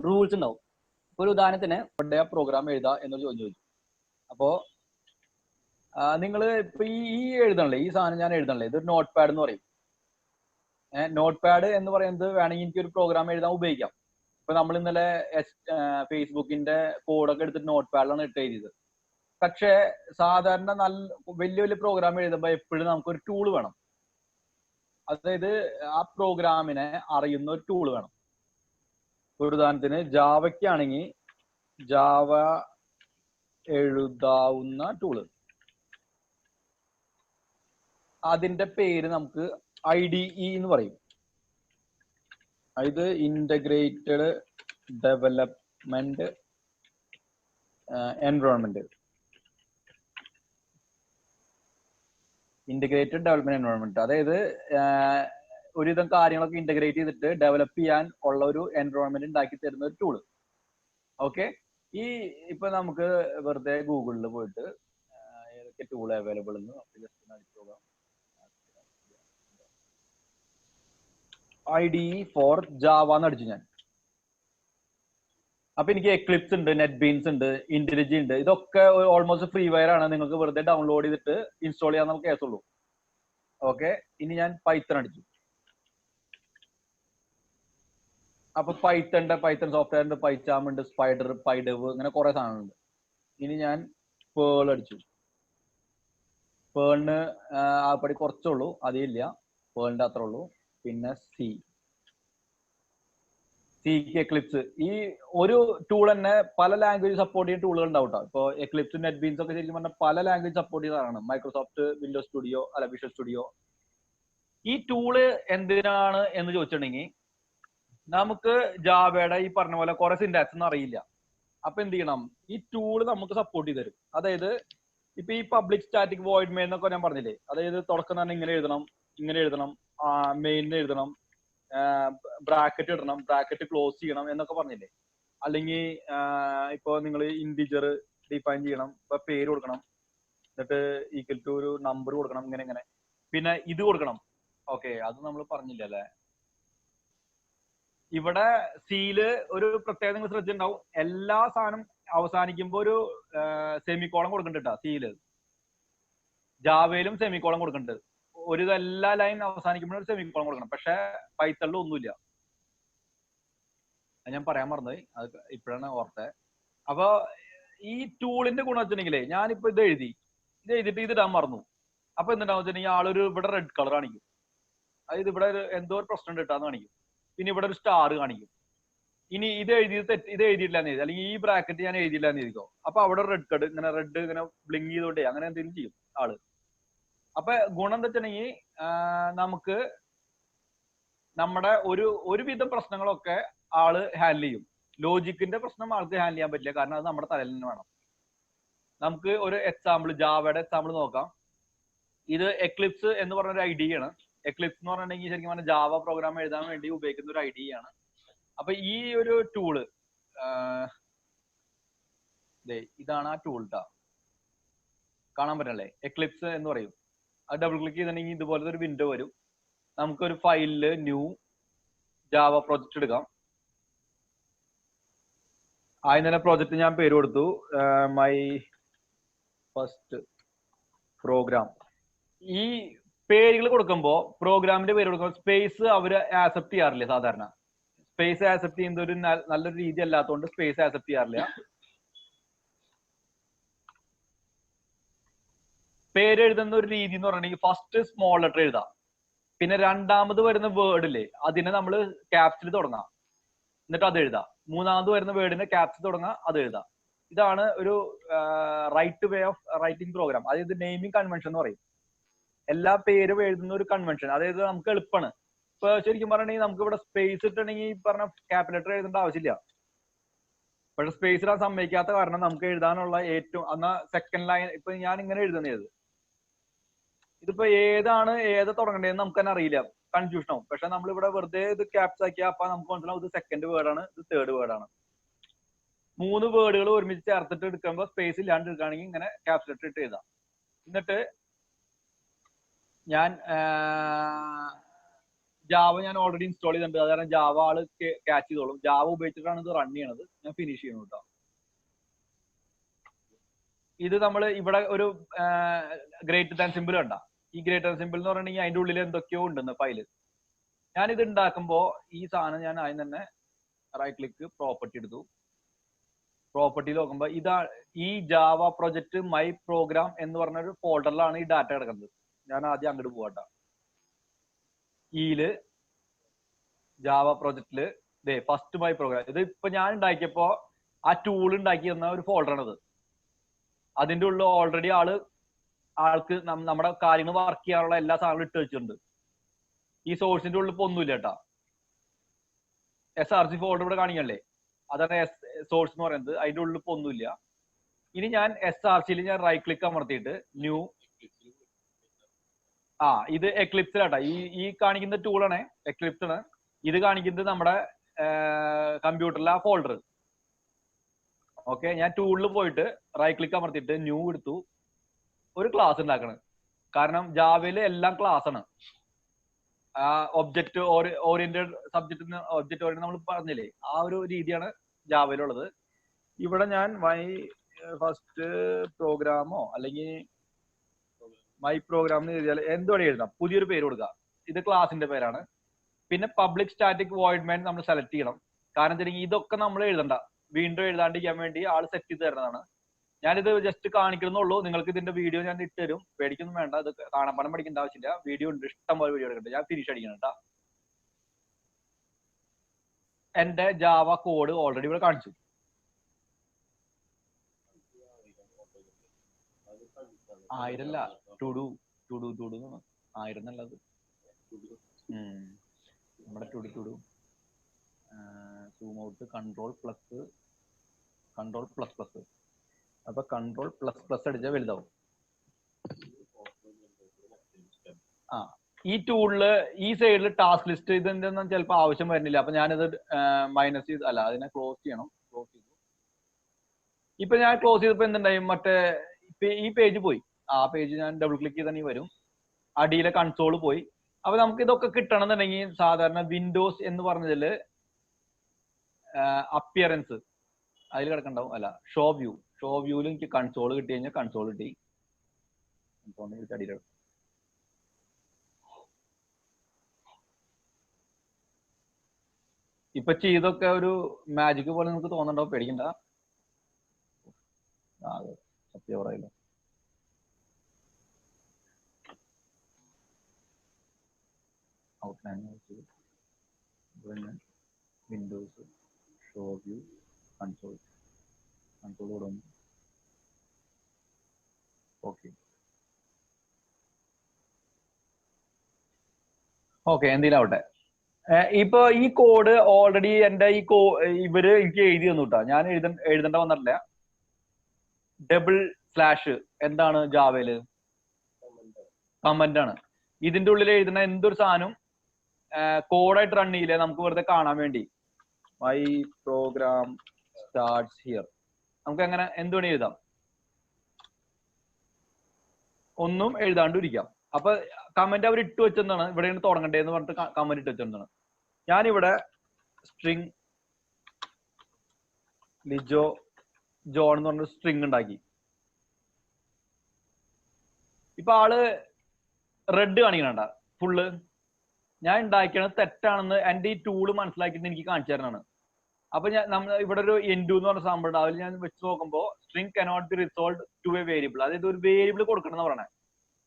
Rules ഉണ്ടാവും. ഒരു ഉദാഹരണത്തിന് ഇവിടെ പ്രോഗ്രാം എഴുതാ എന്നൊരു ചോദ്യം ചോദിച്ചു. അപ്പോ നിങ്ങൾ ഇപ്പൊ ഈ എഴുതണല്ലേ, ഈ സാധനം ഞാൻ എഴുതണല്ലേ, ഇതൊരു നോട്ട് പാഡ് എന്ന് പറയും. നോട്ട് പാഡ് എന്ന് പറയുന്നത് വേണമെങ്കിൽ എനിക്ക് ഒരു പ്രോഗ്രാം എഴുതാൻ ഉപയോഗിക്കാം. ഇപ്പൊ നമ്മൾ ഇന്നലെ ഫേസ്ബുക്കിന്റെ കോഡൊക്കെ എടുത്തിട്ട് നോട്ട് പാഡിലാണ് ഇട്ട് എഴുതിയത്. പക്ഷേ സാധാരണ വലിയ വലിയ പ്രോഗ്രാം എഴുതുമ്പോൾ എപ്പോഴും നമുക്കൊരു ടൂൾ വേണം. അതായത് ആ പ്രോഗ്രാമിനെ അറിയുന്ന ഒരു ടൂൾ വേണം. ഒരു ഉദാഹരണത്തിന് ജാവയ്ക്കാണെങ്കിൽ ജാവ എഴുതാവുന്ന ടൂള്, അതിന്റെ പേര് നമുക്ക് IDE എന്ന് പറയും. ഇത് integrated development environment. Integrated development environment അതായത് ഒരുവിധം കാര്യങ്ങളൊക്കെ ഇന്റഗ്രേറ്റ് ചെയ്തിട്ട് ഡെവലപ്പ് ചെയ്യാൻ ഉള്ള ഒരു എൻവയോൺമെന്റ് ഉണ്ടാക്കി തരുന്ന ഒരു ടൂള്. ഓക്കെ, ഇപ്പൊ നമുക്ക് വെറുതെ ഗൂഗിളിൽ പോയിട്ട് ഏതൊക്കെ ടൂൾ അവൈലബിൾ എന്ന് നമുക്ക് ജസ്റ്റ് അടിച്ചു നോക്കാം. IDE ഫോർ ജാവ എന്ന് അടിച്ചു ഞാൻ. അപ്പൊ എനിക്ക് എക്ലിപ്സ് ഉണ്ട്, നെറ്റ് ബീൻസ് ഉണ്ട്, ഇന്റലിജി ഉണ്ട്. ഇതൊക്കെ ഓൾമോസ്റ്റ് ഫ്രീ വയർ ആണ്. നിങ്ങൾക്ക് വെറുതെ ഡൗൺലോഡ് ചെയ്തിട്ട് ഇൻസ്റ്റാൾ ചെയ്യാൻ നമുക്ക് കേസുള്ളൂ. ഓക്കെ, ഇനി ഞാൻ പൈത്തൺ അടിച്ചു. അപ്പൊ പൈത്തൺ സോഫ്റ്റ്വെയർ ഉണ്ട്, പൈച്ചാം ഉണ്ട്, സ്പൈഡർ, പൈഡവ്, അങ്ങനെ കുറെ സാധനങ്ങളുണ്ട്. ഇനി ഞാൻ പേൾ അടിച്ചു. പേളിന് ആപ്പടി കുറച്ചുള്ളൂ, അതില്ല, പേളിന്റെ അത്ര ഉള്ളൂ. പിന്നെ സിക്ക് എക്ലിപ്സ്. ഈ ഒരു ടൂൾ തന്നെ പല ലാംഗ്വേജ് സപ്പോർട്ട് ചെയ്യുന്ന ടൂളുകൾ ഉണ്ടാവും കേട്ടോ. ഇപ്പോൾ എക്ലിപ്സ്, നെറ്റ് ബീൻസ് ഒക്കെ ശരിക്കും പറഞ്ഞാൽ പല ലാംഗ്വേജ് സപ്പോർട്ട് ചെയ്യുന്നതാണ്. മൈക്രോസോഫ്റ്റ് വിൻഡോസ് സ്റ്റുഡിയോ അല്ല വിഷ്വൽ സ്റ്റുഡിയോ. ഈ ടൂള് എന്തിനാണ് എന്ന് ചോദിച്ചിട്ടുണ്ടെങ്കിൽ, നമുക്ക് ജാവയുടെ ഈ പറഞ്ഞ പോലെ കുറെ സിന്റാക്സ് ഒന്നും അറിയില്ല. അപ്പൊ എന്ത് ചെയ്യണം, ഈ ടൂള് നമുക്ക് സപ്പോർട്ട് ചെയ്ത് തരും. അതായത് ഇപ്പൊ ഈ പബ്ലിക് സ്റ്റാറ്റിക് വോയിഡ് മെയിൻ എന്നൊക്കെ ഞാൻ പറഞ്ഞില്ലേ, അതായത് തുടക്കം തന്നെ ഇങ്ങനെ എഴുതണം, മെയിൻ എഴുതണം, ബ്രാക്കറ്റ് ഇടണം, ബ്രാക്കറ്റ് ക്ലോസ് ചെയ്യണം എന്നൊക്കെ പറഞ്ഞില്ലേ. അല്ലെങ്കിൽ ഇപ്പൊ നിങ്ങൾ ഇൻഡിജർ ഡിഫൈൻ ചെയ്യണം, ഇപ്പൊ പേര് കൊടുക്കണം, എന്നിട്ട് ഈക്വൽ ടു ഒരു നമ്പർ കൊടുക്കണം, ഇങ്ങനെ. പിന്നെ ഇത് കൊടുക്കണം. ഓക്കെ, അത് നമ്മൾ പറഞ്ഞില്ല അല്ലെ. ഇവിടെ സീല് ഒരു പ്രത്യേകത നിങ്ങൾ ശ്രദ്ധിച്ചിട്ടുണ്ടാവും, എല്ലാ സാധനം അവസാനിക്കുമ്പോ ഒരു സെമിക്കോളം കൊടുക്കുന്നുണ്ട് സീല്. ജാവയിലും സെമിക്കോളം കൊടുക്കുന്നുണ്ട്. ഒരു എല്ലാ ലൈൻ അവസാനിക്കുമ്പോഴും ഒരു സെമിക്കോളം കൊടുക്കണം. പക്ഷെ പൈത്തണിൽ ഒന്നുമില്ല. ഞാൻ പറയാൻ മറന്നുപോയി, അത് ഇപ്പോഴാണ് ഓർത്തത്. അപ്പൊ ഈ ടൂളിന്റെ ഗുണം വെച്ചിട്ടുണ്ടെങ്കിലേ, ഞാനിപ്പോ ഇത് എഴുതിയിട്ട് ഇത് ഇടാൻ മറന്നു. അപ്പൊ എന്തുണ്ടാവും വെച്ചിട്ടുണ്ടെങ്കിൽ ആളൊരു ഇവിടെ റെഡ് കളർ കാണിക്കും. അതായത് ഇവിടെ എന്തോ ഒരു പ്രശ്നം ഇട്ടാന്ന് കാണിക്കും. പിന്നെ ഇവിടെ ഒരു സ്റ്റാർ കാണിക്കും. ഇനി ഇത് എഴുതിയിട്ടില്ല എന്ന് എഴുതി, അല്ലെങ്കിൽ ഈ ബ്രാക്കറ്റ് ഞാൻ എഴുതിയില്ല എന്ന് എഴുതിക്കോ, അപ്പൊ അവിടെ റെഡ് ഇങ്ങനെ ബ്ലിങ്ക് ചെയ്തോണ്ടേ അങ്ങനെ എന്തെങ്കിലും ചെയ്യും ആള്. അപ്പൊ ഗുണം എന്താ വെച്ചിട്ടുണ്ടെങ്കിൽ നമുക്ക് നമ്മുടെ ഒരുവിധം പ്രശ്നങ്ങളൊക്കെ ആള് ഹാൻഡിൽ ചെയ്യും. ലോജിക്കിന്റെ പ്രശ്നം ആൾക്ക് ഹാൻഡിൽ ചെയ്യാൻ പറ്റില്ല, കാരണം അത് നമ്മുടെ തലയിൽ തന്നെ വേണം. നമുക്ക് ഒരു എക്സാമ്പിൾ, ജാവയുടെ എക്സാമ്പിൾ നോക്കാം. ഇത് എക്ലിപ്സ് എന്ന് പറഞ്ഞ ഒരു IDE ആണ്. എക്ലിപ്സ് എന്ന് പറഞ്ഞിട്ടുണ്ടെങ്കിൽ ശരിക്കും പറഞ്ഞാൽ ജാവ പ്രോഗ്രാം എഴുതാൻ വേണ്ടി ഉപയോഗിക്കുന്ന ഒരു IDE ആണ്. അപ്പൊ ഈ ഒരു ടൂള് ഇതാണ് ആ ടൂൾ ട്ടാ, കാണാൻ പറ്റല്ലേ, എക്ലിപ്സ് എന്ന് പറയും. അത് ഡബിൾ ക്ലിക്ക് ചെയ്തിട്ടുണ്ടെങ്കിൽ ഇതുപോലത്തെ ഒരു വിൻഡോ വരും. നമുക്കൊരു ഫയലില് ന്യൂ ജാവ പ്രോജക്റ്റ് എടുക്കാം. ആദ്യം തന്നെ പ്രോജക്റ്റ് ഞാൻ പേര് കൊടുത്തു, മൈ ഫസ്റ്റ് പ്രോഗ്രാം. ഈ പേരുകൾ കൊടുക്കുമ്പോൾ, പ്രോഗ്രാമിന്റെ പേര് കൊടുക്കുമ്പോൾ സ്പേസ് അവര് ആക്സെപ്റ്റ് ചെയ്യാറില്ല. സാധാരണ സ്പേസ് ആക്സെപ്റ്റ് ചെയ്യുന്ന ഒരു നല്ലൊരു രീതി അല്ലാത്തതുകൊണ്ട് സ്പേസ് ആക്സെപ്റ്റ് ചെയ്യാറില്ല. പേര് എഴുതുന്ന ഒരു രീതി എന്ന് പറഞ്ഞിട്ടുണ്ടെങ്കിൽ ഫസ്റ്റ് സ്മോൾ ലെറ്റർ എഴുതാം, പിന്നെ രണ്ടാമത് വരുന്ന വേർഡില്ലേ അതിനെ നമ്മൾ ക്യാപ്സിൽ തുടങ്ങാം, എന്നിട്ട് അത് എഴുതാം. മൂന്നാമത് വരുന്ന വേർഡിനെ ക്യാപ്സിൽ തുടങ്ങാം, അത് എഴുതാം. ഇതാണ് ഒരു right way of writing program. അതായത് നെയിമിംഗ് കൺവെൻഷൻ എന്ന് പറയും. എല്ലാ പേരും എഴുതുന്ന ഒരു കൺവെൻഷൻ, അതായത് നമുക്ക് എളുപ്പമാണ്. ഇപ്പൊ ശരിക്കും പറഞ്ഞിട്ടുണ്ടെങ്കിൽ നമുക്ക് ഇവിടെ സ്പേസ് ഇട്ടുണ്ടെങ്കിൽ പറഞ്ഞ ക്യാപിറ്റൽ ലെറ്റർ എഴുതേണ്ട ആവശ്യമില്ല. പക്ഷെ സ്പേസ് ഇടാൻ സമ്മതിക്കാത്ത കാരണം നമുക്ക് എഴുതാനുള്ള ഏറ്റവും സെക്കൻഡ് ലൈൻ ഇപ്പൊ ഞാൻ ഇങ്ങനെ എഴുതുന്നത്, ഇതിപ്പോ ഏത് തുടങ്ങേണ്ടതെന്ന് നമുക്ക് തന്നെ അറിയില്ല, കൺഫ്യൂഷൻ ആവും. പക്ഷെ നമ്മൾ ഇവിടെ വെറുതെ ഇത് ക്യാപ്സ് ആക്കിയാൽ അപ്പൊ നമുക്ക് മനസ്സിലാവും ഇത് സെക്കൻഡ് വേർഡാണ്, ഇത് തേർഡ് വേർഡാണ്. 3 വേർഡുകൾ ഒരുമിച്ച് ചേർത്തിട്ട് എടുക്കുമ്പോൾ സ്പേസ് ഇല്ലാണ്ട് എടുക്കുകയാണെങ്കിൽ ഇങ്ങനെ ക്യാപ്സ് ലെറ്റർ ഇട്ട് എഴുതാം. എന്നിട്ട് ഞാൻ ജാവ ഞാൻ ഓൾറെഡി ഇൻസ്റ്റാൾ ചെയ്തിട്ടുണ്ട്. അത് കാരണം ജാവ ആള് ക്യാച്ച് ചെയ്തോളും. ജാവ ഉപയോഗിച്ചിട്ടാണ് ഇത് റൺ ചെയ്യണത്. ഞാൻ ഫിനിഷ് ചെയ്യണം കേട്ടോ. ഇത് നമ്മൾ ഇവിടെ ഒരു ഗ്രേറ്റർ ദാൻ സിമ്പിൾ കണ്ട. ഈ ഗ്രേറ്റർ ദാൻ സിമ്പിൾ എന്ന് പറഞ്ഞിട്ടുണ്ടെങ്കിൽ അതിന്റെ ഉള്ളിൽ എന്തൊക്കെയോ ഉണ്ടെന്ന് ഫയല്. ഞാനിത് ഉണ്ടാക്കുമ്പോ ഈ സാധനം ഞാൻ ആദ്യം തന്നെ റൈറ്റ് ക്ലിക്ക് പ്രോപ്പർട്ടി എടുത്തു. പ്രോപ്പർട്ടിയിൽ നോക്കുമ്പോ ഇതാ ഈ ജാവ പ്രൊജക്ട് മൈ പ്രോഗ്രാം എന്ന് പറഞ്ഞൊരു ഫോൾഡറിലാണ് ഈ ഡാറ്റ കിടക്കുന്നത്. ഞാൻ ആദ്യം അങ്ങോട്ട് പോകട്ടെ. ഈല് ജാവ പ്രൊജക്റ്റില് ഫസ്റ്റ് മൈ പ്രോഗ്രാം. ഇത് ഇപ്പൊ ഞാൻ ഉണ്ടാക്കിയപ്പോ ആ ടൂൾ ഉണ്ടാക്കി തന്ന ഒരു ഫോൾഡറാണിത്. അതിന്റെ ഉള്ളിൽ ഓൾറെഡി ആൾക്ക് നമ്മുടെ കാര്യങ്ങൾ വർക്ക് ചെയ്യാനുള്ള എല്ലാ സാധനങ്ങളും ഇട്ട് വെച്ചിട്ടുണ്ട്. ഈ സോഴ്സിന്റെ ഉള്ളിൽ ഇപ്പൊ ഒന്നുമില്ല കേട്ടാ. SRC ഫോൾഡർ ഇവിടെ കാണിക്കല്ലേ, അതാണ് സോഴ്സ് എന്ന് പറയുന്നത്. അതിന്റെ ഉള്ളിൽ ഇപ്പൊ ഒന്നുമില്ല. ഇനി ഞാൻ SRCയിൽ ഞാൻ റൈറ്റ് ക്ലിക്ക് അമർത്തിയിട്ട് ന്യൂ, ഇത് എക്ലിപ്സിലാട്ടാ. ഈ കാണിക്കുന്ന ടൂളാണ് എക്ലിപ്സ് ആണ്. ഇത് കാണിക്കുന്നത് നമ്മുടെ കമ്പ്യൂട്ടറിലെ ആ ഫോൾഡർ. ഓക്കെ, ഞാൻ ടൂളിൽ പോയിട്ട് റൈറ്റ് ക്ലിക്ക് അമർത്തിയിട്ട് ന്യൂ എടുത്തു. ഒരു ക്ലാസ് ഉണ്ടാക്കണം. കാരണം ജാവയില് എല്ലാം ക്ലാസ് ആണ്. Object oriented subject object oriented നമ്മൾ പറഞ്ഞില്ലേ, ആ ഒരു രീതിയാണ് ജാവയിലുള്ളത്. ഇവിടെ ഞാൻ മൈ ഫസ്റ്റ് പ്രോഗ്രാമോ അല്ലെങ്കിൽ മൈ പ്രോഗ്രാം എന്ന് എഴുതിയാൽ എന്തുവേണേ എഴുതാം. പുതിയൊരു പേര് കൊടുക്കുക. ഇത് ക്ലാസിന്റെ പേരാണ്. പിന്നെ പബ്ലിക് സ്റ്റാറ്റിക് വോയിഡ് മെയിൻ നമ്മൾ സെലക്ട് ചെയ്യണം. കാരണം വെച്ചിട്ടുണ്ടെങ്കിൽ ഇതൊക്കെ നമ്മൾ എഴുതണ്ട, വീണ്ടും എഴുതാണ്ടിരിക്കാൻ വേണ്ടി ആൾ സെറ്റ് ചെയ്ത് തരുന്നതാണ്. ഞാനിത് ജസ്റ്റ് കാണിക്കുന്നുള്ളൂ. നിങ്ങൾക്ക് ഇതിന്റെ വീഡിയോ ഞാൻ ഇട്ട് തരും, പേടിക്കൊന്നും വേണ്ട. ഇത് കാണാൻ പഠിക്കേണ്ട ആവശ്യമില്ല. വീഡിയോ ഉണ്ട്, ഇഷ്ടം പോലെ വീഡിയോ എടുക്കട്ടെ. ഞാൻ ഫിനിഷ് അടിക്കണം കേട്ടാ. എന്റെ ജാവ കോഡ് ഓൾറെഡി ഇവിടെ കാണിച്ചു. ആയിരല്ല, ടുഡു 1000 എന്നുള്ളത് നമ്മുടെ Tudu zoom out control plus അപ്പൊ കൺട്രോൾ പ്ലസ് അടിച്ചാൽ വലുതാവും. ഈ ടൂളില് ഈ സൈഡിൽ ടാസ്ക് ലിസ്റ്റ് ഇതെന്തെന്നും ചിലപ്പോൾ ആവശ്യം വരുന്നില്ല. അപ്പൊ ഞാനിത് മൈനസ് ചെയ്ത് അതിനെ ക്ലോസ് ചെയ്യണം. ക്ലോസ് ചെയ്തു. ഇപ്പൊ ഞാൻ ക്ലോസ് ചെയ്തപ്പോ എന്തുണ്ടായി, മറ്റേ ഈ പേജ് പോയി. ആ പേജ് ഞാൻ ഡബിൾ ക്ലിക്ക് ചെയ്താൽ വരും. അടിയിലെ കൺസോൾ പോയി. അപ്പൊ നമുക്ക് ഇതൊക്കെ കിട്ടണമെന്നുണ്ടെങ്കിൽ സാധാരണ വിൻഡോസ് എന്ന് പറഞ്ഞതില് അപ്പിയറൻസ് അതിൽ കിടക്കണ്ടാവും. അല്ല, ഷോ വ്യൂവിൽ എനിക്ക് കൺസോൾ കിട്ടി കഴിഞ്ഞാൽ കൺസോൾ കിട്ടി. അടിയിൽ ഇപ്പൊ ചെയ്തൊക്കെ ഒരു മാജിക് പോലെ നമുക്ക് തോന്നണ്ടാവും. പേടിക്കണ്ട, സത്യം പറയില്ല. Outline Windows show view console കൊടുക്കും. ഓക്കെ എന്തെങ്കിലും ആവട്ടെ. ഇപ്പൊ ഈ കോഡ് ഓൾറെഡി എന്റെ ഇവര് എനിക്ക് എഴുതി തന്നു കേട്ടോ. ഞാൻ എഴുതേണ്ട വന്നിട്ടില്ല. ഡബിൾ സ്ലാഷ് എന്താണ് ജാവയില്? കമന്റ് ആണ്. ഇതിന്റെ ഉള്ളിൽ എഴുതുന്ന എന്തൊരു സാധനം കോഡായിട്ട് റൺ ചെയ്യില്ലേ, നമുക്ക് വെറുതെ കാണാൻ വേണ്ടി. My program starts here. നമുക്ക് അങ്ങനെ എന്തുവേണേ എഴുതാം, ഒന്നും എഴുതാണ്ടിരിക്കാം. അപ്പൊ കമന്റ് അവർ ഇട്ട് വെച്ചെന്നാണ്, ഇവിടെയാണ് തുടങ്ങണ്ടേന്ന് പറഞ്ഞിട്ട് കമന്റ് ഇട്ട് വെച്ചെന്നാണ്. ഞാനിവിടെ സ്ട്രിങ് ലിജോ ജോൺ എന്ന് പറഞ്ഞ സ്ട്രിങ് ഉണ്ടാക്കി. ഇപ്പൊ ആള് റെഡ് കാണിക്കണണ്ട ഫുള്ള്. ഞാൻ ഉണ്ടാക്കിയത് തെറ്റാണെന്ന് എന്റെ ഈ ടൂള് മനസ്സിലാക്കിയിട്ട് എനിക്ക് കാണിച്ചു തരാനാണ്. അപ്പൊ നമ്മൾ ഇവിടെ ഒരു എൻഡു എന്ന് പറഞ്ഞ സംഭവം ഉണ്ട്. അതിൽ ഞാൻ വെച്ച് നോക്കുമ്പോൾ string cannot be resolve to a variable, അതായത് ഒരു വേരിയബിൾ കൊടുക്കണം എന്ന് പറയണേ.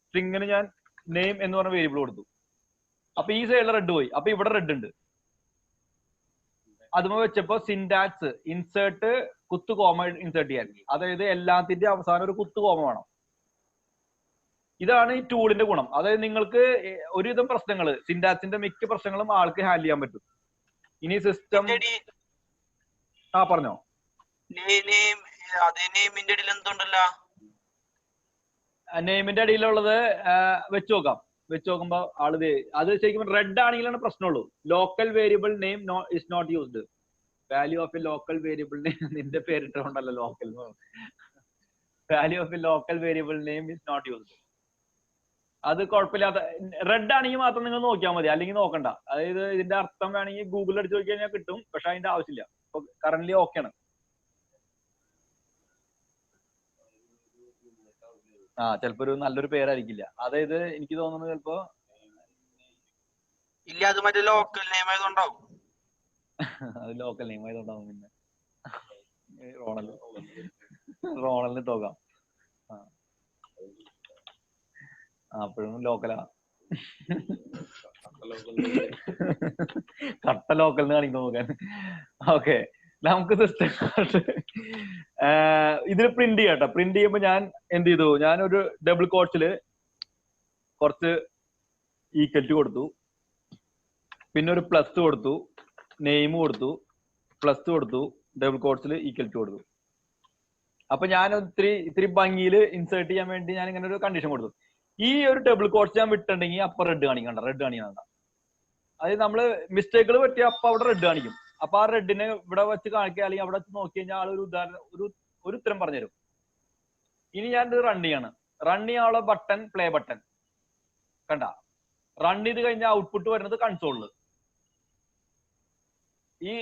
സ്ട്രിങ്ങിന് ഞാൻ നെയിം എന്ന് പറഞ്ഞ വേരിയബിൾ കൊടുത്തു. അപ്പൊ ഈ സൈഡിൽ റെഡ് പോയി. അപ്പൊ ഇവിടെ റെഡ് ഉണ്ട്. അതുമ്പോൾ വെച്ചപ്പോ സിൻടാക്സ് ഇൻസേർട്ട് കുത്തു കോമ ഇൻസേർട്ട് ചെയ്യാൻ, അതായത് എല്ലാത്തിന്റെ അവസാനം ഒരു കുത്തു കോമ വേണം. ഇതാണ് ഈ ടൂളിന്റെ ഗുണം. അതായത് നിങ്ങൾക്ക് ഒരുവിധം പ്രശ്നങ്ങൾ, സിൻടാക്സിന്റെ മിക്ക പ്രശ്നങ്ങളും ആൾക്ക് ഹാൻഡിൽ ചെയ്യാൻ പറ്റും. ഇനി സിസ്റ്റം പറഞ്ഞോ. നെയിമിന്റെ അടിയിലുള്ളത് വെച്ച് നോക്കാം. വെച്ച് നോക്കുമ്പോ ആള് അത് ശരിക്കും റെഡ് ആണെങ്കിലാണ് പ്രശ്നമുള്ളൂ. Local variable name is not used. Value of a local variable name, നിന്റെ പേരിട്ടുകൊണ്ടല്ലോ local. Value of a local variable name is not used. അത് കുഴപ്പമില്ലാത്ത റെഡ് ആണെങ്കിൽ മാത്രം നിങ്ങൾ നോക്കിയാൽ മതി, അല്ലെങ്കിൽ നോക്കണ്ട. അതായത് ഇതിന്റെ അർത്ഥം വേണമെങ്കിൽ ഗൂഗിളിൽ അടിച്ചു നോക്കി കഴിഞ്ഞാൽ കിട്ടും, പക്ഷെ അതിന്റെ ആവശ്യമില്ല. ഇപ്പൊ കറന്റ് ഓക്കെ ആണ്. ചിലപ്പോ ഒരു നല്ലൊരു പേരായിരിക്കില്ല. അതായത് എനിക്ക് തോന്നുന്നത് ചിലപ്പോ ഇല്ല, അത് മറ്റേ ലോക്കൽ നെയിം ആയതുകൊണ്ടാവും. അത് ലോക്കൽ നെയിം ആയതുകൊണ്ടാവും. പിന്നെ റോണലിന് തോക്കാം. അപ്പോഴും ലോക്കലാ. കട്ട ലോക്കൽ കാണിക്കുന്നു നോക്കാൻ. ഓക്കെ, നമുക്ക് സിസ്റ്റം ഇതിൽ പ്രിന്റ് ചെയ്യാട്ടോ. പ്രിന്റ് ചെയ്യുമ്പോ ഞാൻ എന്ത് ചെയ്തു, ഞാനൊരു ഡബിൾ കോട്ട്സില് കുറച്ച് ഈക്വൽ ടു കൊടുത്തു, പിന്നെ ഒരു പ്ലസ് കൊടുത്തു, നെയിം കൊടുത്തു, പ്ലസ് കൊടുത്തു, ഡബിൾ കോട്ട്സിൽ ഈക്വൽ ടു കൊടുത്തു. അപ്പൊ ഞാൻ ഇത്തിരി ഭംഗിയിൽ ഇൻസേർട്ട് ചെയ്യാൻ വേണ്ടി ഞാൻ ഇങ്ങനെ ഒരു കണ്ടീഷൻ കൊടുത്തു. ഈ ഒരു ഡബിൾ കോട്ട്സ് ഞാൻ വിട്ടുണ്ടെങ്കിൽ അപ്പൊ റെഡ് കാണിക്കണ്ട, റെഡ് കാണിക്കണ്ട. അതായത് നമ്മള് മിസ്റ്റേക്കുകൾ പറ്റിയ അപ്പൊ അവിടെ റെഡ് കാണിക്കും. അപ്പൊ ആ റെഡിനെ ഇവിടെ വെച്ച് കാണിക്കുക, അല്ലെങ്കിൽ അവിടെ നോക്കി കഴിഞ്ഞാൽ ആൾ ഒരു ഉദാഹരണം ഒരു ഉത്തരം പറഞ്ഞുതരും. ഇനി ഞാൻ ഇത് റൺ ചെയ്യാണ്. റൺ ചെയ്യാനുള്ള ബട്ടൺ പ്ലേ ബട്ടൺ കണ്ട. റൺ ചെയ്ത് കഴിഞ്ഞാൽ ഔട്ട്പുട്ട് വരുന്നത് കൺസോളില്. ഈ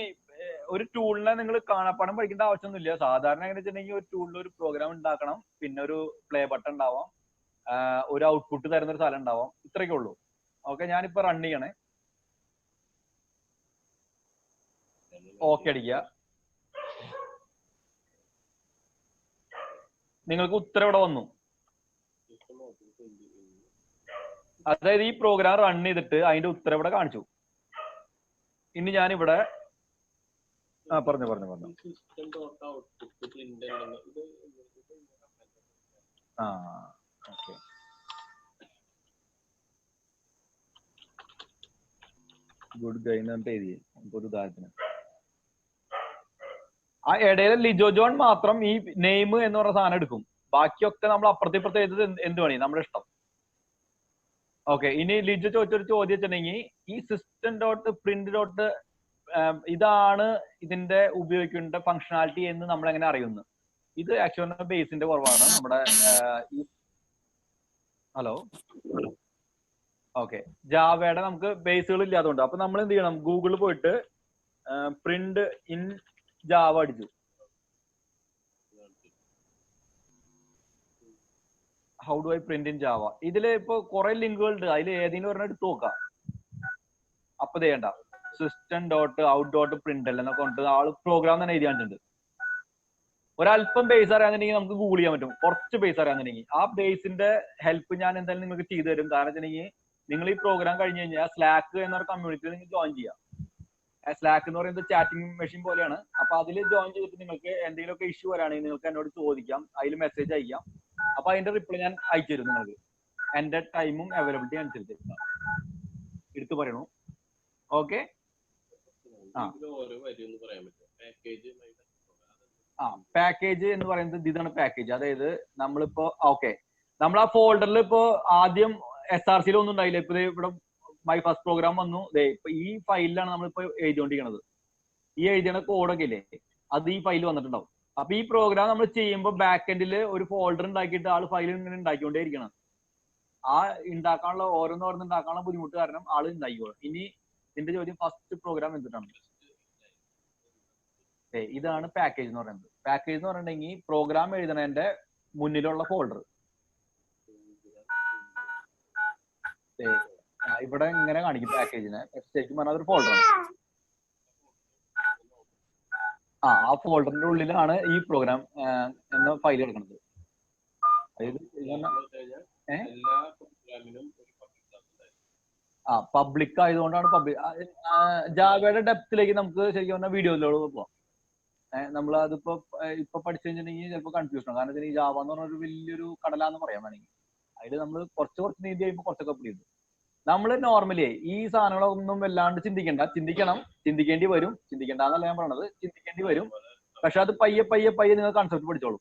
ഒരു ടൂളിനെ നിങ്ങൾ കാണാപ്പാടം പഠിക്കേണ്ട ആവശ്യമൊന്നുമില്ല. സാധാരണ എങ്ങനെ വെച്ചിട്ടുണ്ടെങ്കിൽ ഒരു ടൂളിൽ ഒരു പ്രോഗ്രാം ഉണ്ടാക്കണം, പിന്നെ ഒരു പ്ലേ ബട്ടൺ ഉണ്ടാവാം, ഒരു ഔട്ട്പുട്ട് തരുന്ന ഒരു സ്ഥലം ഉണ്ടാവാം, ഇത്രയൊക്കെ ഉള്ളൂ. ഓക്കെ, ഞാനിപ്പോ റൺ ചെയ്യണേ. ഓക്കെ അടിക്കുക. നിങ്ങൾക്ക് ഉത്തരം ഇവിടെ വന്നു. അതായത് ഈ പ്രോഗ്രാം റൺ ചെയ്തിട്ട് അതിന്റെ ഉത്തരം ഇവിടെ കാണിച്ചു. ഇനി ഞാനിവിടെ പറഞ്ഞു ഓക്കെ. ഗുഡ് ഗൈ എന്ന് പറഞ്ഞിട്ട് എഴുതി ഒരു ഉദാഹരണത്തിന്. ആ ഇടയിലെ ലിജോ ജോൺ മാത്രം ഈ നെയിം എന്ന് പറഞ്ഞ സാധനം എടുക്കും. ബാക്കിയൊക്കെ നമ്മൾ അപ്പുറത്തെ ഇപ്പുറത്തെ എഴുതത് എന്ത് വേണേ നമ്മുടെ ഇഷ്ടം. ഓക്കെ, ഇനി ലിജോ ചോദിച്ചൊരു ചോദ്യം വെച്ചിട്ടുണ്ടെങ്കിൽ ഈ സിസ്റ്റം ഡോട്ട് പ്രിന്റ് ഡോട്ട് ഇതാണ് ഇതിന്റെ ഉപയോഗിക്കേണ്ട ഫങ്ഷനാലിറ്റി എന്ന് നമ്മൾ എങ്ങനെ അറിയുന്നു? ഇത് ആക്ച്വലി ബേസിന്റെ കുറവാണ് നമ്മുടെ ഹലോ. ഓക്കെ, ജാവയുടെ നമുക്ക് ബേസുകൾ ഇല്ലാത്തതുകൊണ്ട് അപ്പൊ നമ്മൾ എന്ത് ചെയ്യണം, ഗൂഗിളിൽ പോയിട്ട് പ്രിന്റ് ഇൻ ജാവ അടിച്ചു. How do I print in Java. ഇതില് ഇപ്പൊ കുറെ ലിങ്കുകൾ ഉണ്ട്, അതിൽ ഏതെങ്കിലും ഒരെണ്ണം എടുത്ത് നോക്കാം. അപ്പൊ ചെയ്യണ്ട system dot out dot print എന്നൊക്കെ കൊണ്ട് ആള് പ്രോഗ്രാം തന്നെ എഴുതി കാണിച്ചിട്ടുണ്ട്. ഒരല്പം ബേസ് അറിയാന്നുണ്ടെങ്കിൽ നമുക്ക് ഗൂഗിൾ ചെയ്യാൻ പറ്റും. കുറച്ച് ബേസ് അറിയാന്നുണ്ടെങ്കിൽ ആ ബേസിന്റെ ഹെൽപ്പ് ഞാൻ എന്തായാലും നിങ്ങൾക്ക് ചെയ്തു തരും. കാരണം വെച്ചിട്ടുണ്ടെങ്കിൽ നിങ്ങൾ ഈ പ്രോഗ്രാം കഴിഞ്ഞ് കഴിഞ്ഞാൽ സ്ലാക്ക് എന്നൊരു കമ്മ്യൂണിറ്റിയിൽ നിങ്ങൾ ജോയിൻ ചെയ്യാം. സ്ലാക്ക് എന്ന് പറയുന്നത് ചാറ്റിംഗ് മെഷീൻ പോലെയാണ്. അപ്പൊ അതിൽ ജോയിൻ ചെയ്തിട്ട് നിങ്ങൾക്ക് എന്തെങ്കിലുമൊക്കെ ഇഷ്യൂ വരാണെങ്കിൽ നിങ്ങൾക്ക് എന്നോട് ചോദിക്കാം, അതിൽ മെസ്സേജ് അയക്കാം. അപ്പൊ അതിന്റെ റിപ്ലൈ ഞാൻ അയച്ചു തരും നിങ്ങൾക്ക്, എന്റെ ടൈമും അവൈലബിലിറ്റി അനുസരിച്ച് എടുത്തു പറയണു. ഓക്കെ, പാക്കേജ് എന്ന് പറയുന്നത് ഇതാണ് പാക്കേജ്. അതായത് നമ്മളിപ്പോ ഓക്കെ, നമ്മൾ ആ ഫോൾഡറിൽ ഇപ്പോ ആദ്യം SRCയിൽ ഒന്നും ഉണ്ടായില്ല. ഇപ്പൊ ഇവിടെ മൈ ഫസ്റ്റ് പ്രോഗ്രാം വന്നു. ഇപ്പൊ ഈ ഫയലിലാണ് നമ്മളിപ്പോ എഴുതിക്കൊണ്ടിരിക്കുന്നത്. ഈ എഴുതിയ കോഡൊക്കെ ഇല്ലേ, അത് ഈ ഫയൽ വന്നിട്ടുണ്ടാവും. അപ്പൊ ഈ പ്രോഗ്രാം നമ്മൾ ചെയ്യുമ്പോൾ ബാക്ക് എൻഡിൽ ഒരു ഫോൾഡർ ഉണ്ടാക്കിയിട്ട് ആള് ഫയൽ ഇങ്ങനെ ഉണ്ടാക്കിക്കൊണ്ടേ ഇരിക്കണം. ആ ഉണ്ടാക്കാനുള്ള ഓരോന്ന് ഉണ്ടാക്കാനുള്ള ബുദ്ധിമുട്ട് കാരണം ആള് ഉണ്ടാക്കിക്കോളും. ഇനി ഇതിന്റെ ചോദ്യം ഫസ്റ്റ് പ്രോഗ്രാം എന്തിട്ടാണ്? ഇതാണ് പാക്കേജ് എന്ന് പറയുന്നത്. പാക്കേജ് എന്ന് പറഞ്ഞിട്ടുണ്ടെങ്കിൽ പ്രോഗ്രാം എഴുതണതിന്റെ മുന്നിലുള്ള ഫോൾഡർ. ഇവിടെ ഇങ്ങനെ കാണിക്കും പാക്കേജിനെ. ശരിക്കും പറഞ്ഞാൽ അതൊരു ഫോൾഡറാണ്. ആ ഫോൾഡറിന്റെ ഉള്ളിലാണ് ഈ പ്രോഗ്രാം എന്ന ഫയൽ കിടക്കുന്നത്. അതായത് പബ്ലിക് ആയതുകൊണ്ടാണ് ജാവയുടെ ഡെപ്തിലേക്ക് നമുക്ക് ശരിക്കും പറഞ്ഞാൽ വീഡിയോയിലോട് പോവാം. നമ്മൾ അതിപ്പോ പഠിച്ചു കഴിഞ്ഞിട്ടുണ്ടെങ്കിൽ ചിലപ്പോൾ കൺഫ്യൂഷൻ ആണ്. കാരണം ഈ ജാവ എന്ന് പറഞ്ഞ ഒരു വലിയൊരു കടലാന്ന് പറയാൻ വേണമെങ്കിൽ അതിൽ നമ്മൾ കുറച്ച് നീതി കഴിയുമ്പോൾ കുറച്ചൊക്കെ പിടിക്കും. നമ്മൾ നോർമലി ഈ സാധനങ്ങളൊന്നും വല്ലാണ്ട് ചിന്തിക്കണം, ചിന്തിക്കേണ്ടി വരും. ചിന്തിക്കേണ്ടെന്നല്ല ഞാൻ പറയണത്, ചിന്തിക്കേണ്ടി വരും. പക്ഷെ അത് പയ്യെ നിങ്ങൾ കൺസെപ്റ്റ് പഠിച്ചോളൂ.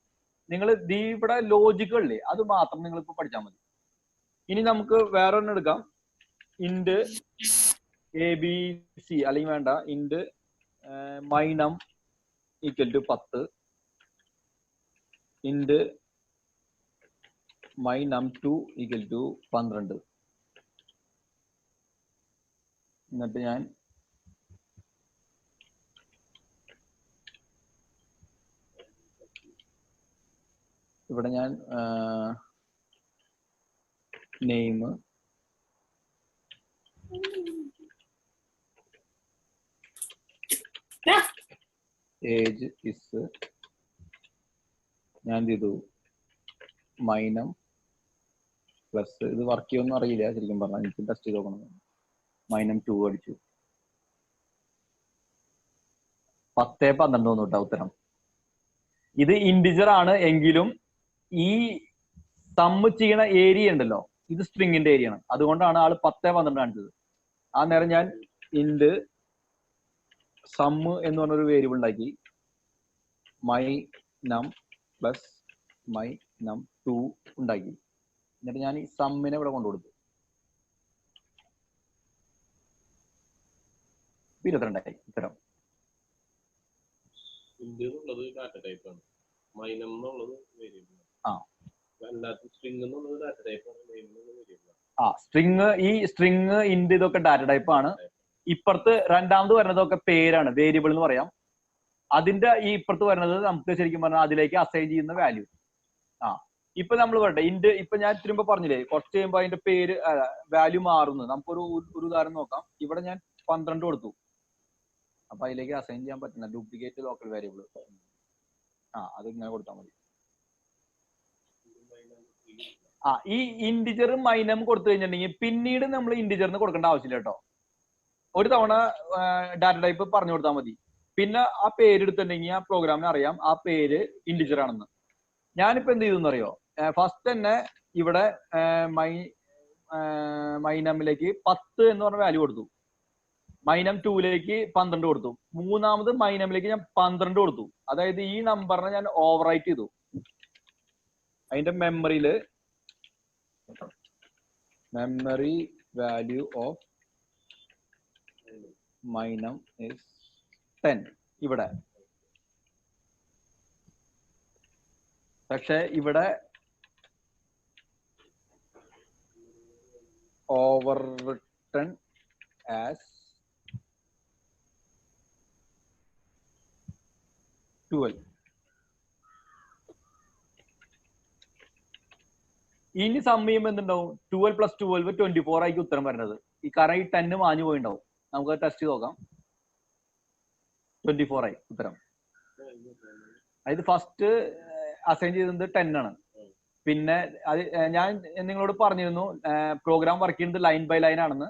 നിങ്ങൾ ഇവിടെ ലോജിക്കല്ലേ, അത് മാത്രം നിങ്ങൾ ഇപ്പൊ പഠിച്ചാൽ മതി. ഇനി നമുക്ക് വേറെ ഒരെണ്ണം എടുക്കാം. ഇൻഡ് ABC അല്ലെങ്കിൽ വേണ്ട, ഇൻഡ് മൈനം ഈക്വൽ ടു 10, ഇൻഡ് my num2 equal to 12. എന്നിട്ട് ഞാൻ ഇവിടെ ഞാൻ നെയിം ഏജ് ഇസ് ഞാൻ എന്ത് ചെയ്തു മൈനം പ്ലസ് ഇത് വർക്ക് ചെയ്യുമെന്ന് അറിയില്ല ശരിക്കും പറഞ്ഞാൽ എനിക്ക് ടെസ്റ്റ് ചെയ്ത് നോക്കണം -2 അടിച്ചു 10-12 വന്നു കേട്ടോ ഉത്തരം ഇത് ഇൻഡിജർ ആണ് എങ്കിലും ഈ സമ്മ് ചെയ്യണ ഏരിയ ഉണ്ടല്ലോ ഇത് സ്ട്രിങ്ങിന്റെ ഏരിയ ആണ് അതുകൊണ്ടാണ് ആള് 10-12 കാണിച്ചത് ആ നേരം ഞാൻ ഇൻഡ് സമ്മ് എന്ന് പറഞ്ഞൊരു വേരിയബിൾ ഉണ്ടാക്കി മൈ നം പ്ലസ് മൈ നം 2 ഉണ്ടാക്കി എന്നിട്ട് ഞാൻ ഈ സമ്മിനെ ഇവിടെ കൊണ്ടുകൊടുത്തു 22 ഉത്തരം ഡാറ്റ ടൈപ്പ് ആണ് മൈനം എന്നുള്ളത് വേരിയബിൾ ആ അല്ലാത്ത സ്ട്രിംഗ് എന്നുള്ളത് ഡാറ്റ ടൈപ്പ് ആണ് നെയിം എന്നുള്ളത് വേരിയബിൾ ആ സ്ട്രിങ് ഇൻഡ് ഇതൊക്കെ ഡാറ്റ ടൈപ്പ് ആണ് ഇപ്പുറത്ത് രണ്ടാമത് വരുന്നതൊക്കെ പേരാണ് വേരിയബിൾ എന്ന് പറയാം അതിന്റെ ഈ ഇപ്പുറത്ത് വരുന്നത് നമുക്ക് ശരിക്കും പറഞ്ഞാൽ അതിലേക്ക് അസൈൻ ചെയ്യുന്ന വാല്യൂ ആ ഇപ്പൊ നമ്മൾ പറയട്ടെ ഇൻഡ് ഇപ്പൊ ഞാൻ തിരുമ്പോ പറഞ്ഞില്ലേ കുറച്ച് കഴിയുമ്പോൾ അതിന്റെ പേര് വാല്യൂ മാറുന്നു നമുക്കൊരു ഉദാഹരണം നോക്കാം ഇവിടെ ഞാൻ 12 കൊടുത്തു അപ്പൊ അതിലേക്ക് അസൈൻ ചെയ്യാൻ പറ്റുന്ന ഡ്യൂപ്ലിക്കേറ്റ് ലോക്കൽ വേരിയബിൾ ആ അത് ഇങ്ങനെ കൊടുത്താൽ മതി ആ ഈ ഇൻഡിജർ മൈനം കൊടുത്തു കഴിഞ്ഞിട്ടുണ്ടെങ്കിൽ പിന്നീട് നമ്മൾ ഇൻഡിജറിന് കൊടുക്കേണ്ട ആവശ്യമില്ല കേട്ടോ ഒരു തവണ ഡാറ്റ ടൈപ്പ് പറഞ്ഞു കൊടുത്താൽ മതി പിന്നെ ആ പേര് എടുത്തിട്ടുണ്ടെങ്കിൽ ആ പ്രോഗ്രാമിന് അറിയാം ആ പേര് ഇൻഡിജർ ആണെന്ന് ഞാനിപ്പോ എന്ത് ചെയ്തു അറിയോ ഫസ്റ്റ് തന്നെ ഇവിടെ മൈനമിലേക്ക് 10 എന്ന് പറഞ്ഞ വാല്യൂ കൊടുത്തു മൈനം 2ലേക്ക് 12 കൊടുത്തു മൂന്നാമത് മൈനമിലേക്ക് ഞാൻ 12 കൊടുത്തു അതായത് ഈ നമ്പറിനെ ഞാൻ ഓവർ റൈറ്റ് ചെയ്തു അതിന്റെ മെമ്മറി വാല്യൂ ഓഫ് മൈനം ഇസ് 10 ഇവിടെ പക്ഷെ ഇവിടെ ഓവർ റിട്ടൺ ആസ് 12 ഇനി സം ചെയ്യുമ്പോൾ എന്തുണ്ടാവും 12 + 12 24 ആയിരിക്കും ഉത്തരം വരുന്നത് ഈ കാരണം ഈ 10 മാഞ്ഞു പോയിണ്ടാവും നമുക്ക് ടെസ്റ്റ് ചെയ്ത് നോക്കാം 24 ആയി ഉത്തരം അതായത് ഫസ്റ്റ് അസൈൻ ചെയ്തത് 10 ആണ് പിന്നെ അത് ഞാൻ നിങ്ങളോട് പറഞ്ഞിരുന്നു പ്രോഗ്രാം വർക്ക് ചെയ്യുന്നത് ലൈൻ ബൈ ലൈൻ ആണെന്ന്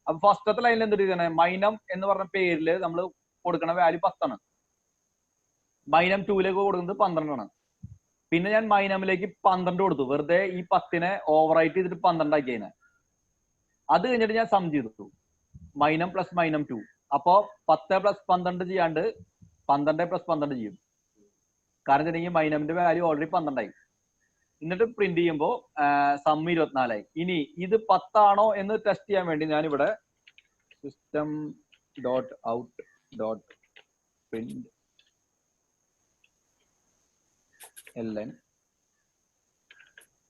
അപ്പൊ ഫസ്റ്റത്തെ ലൈനിൽ എന്ത് ചെയ്യണേ മൈനം എന്ന് പറഞ്ഞ പേരിൽ നമ്മൾ കൊടുക്കണ വാല്യൂ 10 ആണ് മൈനം 2ലേക്ക് കൊടുക്കുന്നത് 12 ആണ് പിന്നെ ഞാൻ മൈനമിലേക്ക് 12 കൊടുത്തു വെറുതെ ഈ 10നെ ഓവറൈറ്റ് ചെയ്തിട്ട് 12 ആക്കിയതിനെ അത് കഴിഞ്ഞിട്ട് ഞാൻ സം ചെയ്തു മൈനം പ്ലസ് മൈനം 2 അപ്പോ 10 + 12 ചെയ്യാണ്ട് 12 + 12 ചെയ്യും കാരണം വെച്ചിട്ടുണ്ടെങ്കിൽ മൈനമിന്റെ വാല്യൂ ഓൾറെഡി 12 ആയി എന്നിട്ട് പ്രിന്റ് ചെയ്യുമ്പോൾ സം 24 ആയി ഇനി ഇത് 10 ആണോ എന്ന് ടെസ്റ്റ് ചെയ്യാൻ വേണ്ടി ഞാൻ ഇവിടെ system.out.print ln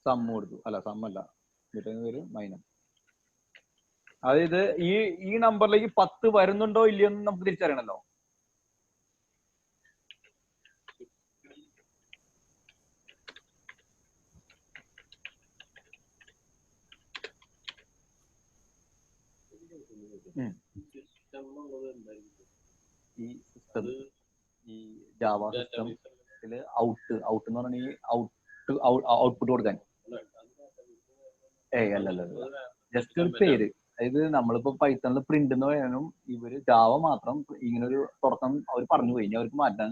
സം കൊടുത്തു അല്ല സം അല്ല ഒരു മൈനം അതായത് ഈ നമ്പറിലേക്ക് 10 വരുന്നുണ്ടോ ഇല്ലയോ എന്ന് നമുക്ക് തിരിച്ചറിയണല്ലോ ഈ സിസ്റ്റം ഈ ജാവ സിസ്റ്റത്തില് ഔട്ട് എന്ന് പറഞ്ഞാൽ ഈ ഔട്ട്പുട്ട് കൊടുക്കാൻ അല്ലല്ല ജസ്റ്റ് ഒരു പേര് അതായത് നമ്മളിപ്പോ പൈത്തണിൽ പ്രിന്റ് എന്ന് പറയാനും ഇവര് ജാവ മാത്രം ഇങ്ങനെ ഒരു തുടക്കം അവർ പറഞ്ഞു പോയി ഇനി അവർക്ക് മാറ്റാൻ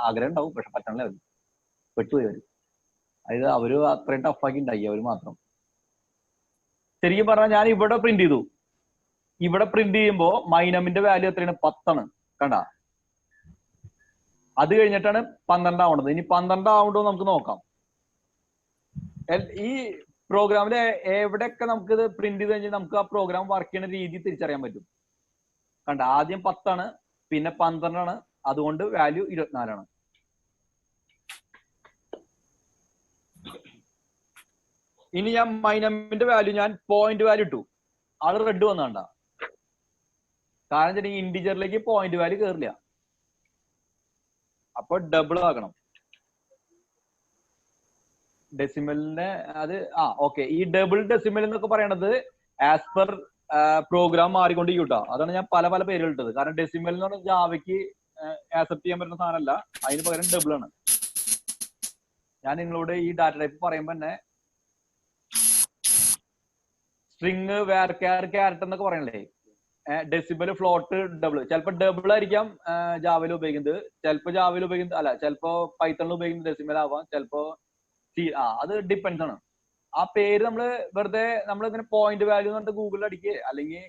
ആഗ്രഹം ഉണ്ടാവും പക്ഷെ പറ്റണില്ല അവര് പെട്ടുപോയി അവര് അതായത് അവര് അത്രയും ടഫാക്കി ഉണ്ടായി അവര് മാത്രം ശരിക്കും പറഞ്ഞാൽ ഞാൻ ഇവിടെ പ്രിന്റ് ചെയ്തു ഇവിടെ പ്രിന്റ് ചെയ്യുമ്പോ മൈനമിന്റെ വാല്യൂ എത്രയാണ് 10 ആണ് കണ്ട അത് കഴിഞ്ഞിട്ടാണ് 12 ആവേണ്ടത് ഇനി 12 ആവണ്ടോ നമുക്ക് നോക്കാം ഈ പ്രോഗ്രാമില് എവിടെയൊക്കെ നമുക്ക് ഇത് പ്രിന്റ് ചെയ്ത് കഴിഞ്ഞാൽ നമുക്ക് ആ പ്രോഗ്രാം വർക്ക് ചെയ്യുന്ന രീതി തിരിച്ചറിയാൻ പറ്റും കണ്ട ആദ്യം 10 ആണ് പിന്നെ 12 ആണ് അതുകൊണ്ട് വാല്യൂ 24 ആണ് ഇനി ഞാൻ മൈനമിന്റെ വാല്യൂ ഞാൻ പോയിന്റ് വാല്യൂ ഇട്ടു, ആള് റെഡ് വന്നാണ്ട. കാരണം വെച്ചിട്ടുണ്ടെങ്കിൽ ഇന്റിജറിലേക്ക് പോയിന്റ് വാല്യൂ കയറില്ല, അപ്പൊ ഡബിൾ ആക്കണം ഡെസിമലിന്റെ. അത് ഓക്കെ. ഈ ഡബിൾ ഡെസിമൽ എന്നൊക്കെ പറയണത് ആസ് പെർ പ്രോഗ്രാം മാറിക്കൊണ്ടിരിക്കും കേട്ടോ. അതാണ് ഞാൻ പല പല പേരുകൾ ഇട്ടത്. കാരണം ഡെസിമൽ എന്ന് പറഞ്ഞാൽ ജാവയ്ക്ക് ആക്സെപ്റ്റ് ചെയ്യാൻ പറ്റുന്ന സാധനമല്ല, അതിന് പകരം ഡബിൾ ആണ്. ഞാൻ നിങ്ങളോട് ഈ ഡാറ്റ ടൈപ്പ് പറയുമ്പോ തന്നെ സ്ട്രിങ് വേർക്യാർ ക്യാരറ്റ് എന്നൊക്കെ പറയണല്ലേ, ഡെസിബൽ ഫ്ലോട്ട് ഡബിൾ. ചിലപ്പോ ഡബിൾ ആയിരിക്കാം ജാവയിൽ ഉപയോഗിക്കുന്നത്, ചിലപ്പോ ജാവയിൽ ഉപയോഗിക്കുന്നത് അല്ല, ചിലപ്പോ പൈത്തണിൽ ഉപയോഗിക്കുന്നത് ഡെസിമൽ ആവാം, ചിലപ്പോ അത് ഡിപ്പെൻസ് ആണ്. ആ പേര് നമ്മള് വെറുതെ നമ്മൾ ഇങ്ങനെ പോയിന്റ് വാല്യൂ എന്ന് പറഞ്ഞിട്ട് ഗൂഗിളിൽ അടിക്കുക, അല്ലെങ്കിൽ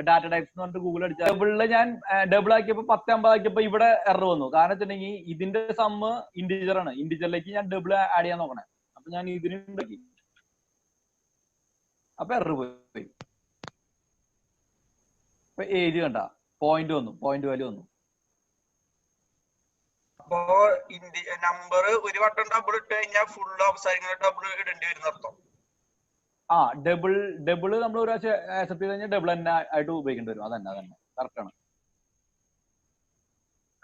ഡാറ്റ ടൈപ്സ് എന്ന് പറഞ്ഞിട്ട് ഗൂഗിൾ അടിച്ചാൽ ഡബിളില് ഞാൻ ഡബിൾ ആക്കിയപ്പോ 1050 ആക്കിയപ്പോ ഇവിടെ എറർ വന്നു. കാരണം വെച്ചിട്ടുണ്ടെങ്കിൽ ഇതിന്റെ സമ്മ് ഇന്റിജർ ആണ്, ഇന്റിജറിലേക്ക് ഞാൻ ഡബിൾ ആഡ് ചെയ്യാൻ നോക്കണേ. അപ്പൊ ഞാൻ ഇതിന് ഉണ്ടാക്കി, അപ്പൊ എറർ പോയി. ഇപ്പൊ ഏജ് കണ്ട പോയിന്റ് വന്നു, പോയിന്റ് വാല്യൂ വന്നു. അപ്പോ നമ്പർ ഒരു വട്ടം ഡബിൾ ഇട്ട് കഴിഞ്ഞാൽ ഫുൾ അവസാനിക്കുന്ന ഡബിൾ ഇടേണ്ടി വരുന്ന അർത്ഥം. ഡബിൾ നമ്മൾ ഒരു ആക്സെപ്റ്റ് ചെയ്ത് കഴിഞ്ഞാൽ ഡബിൾ തന്നെ ആയിട്ട് ഉപയോഗിക്കേണ്ടി വരും. അതന്നെ കറക്റ്റ് ആണ്.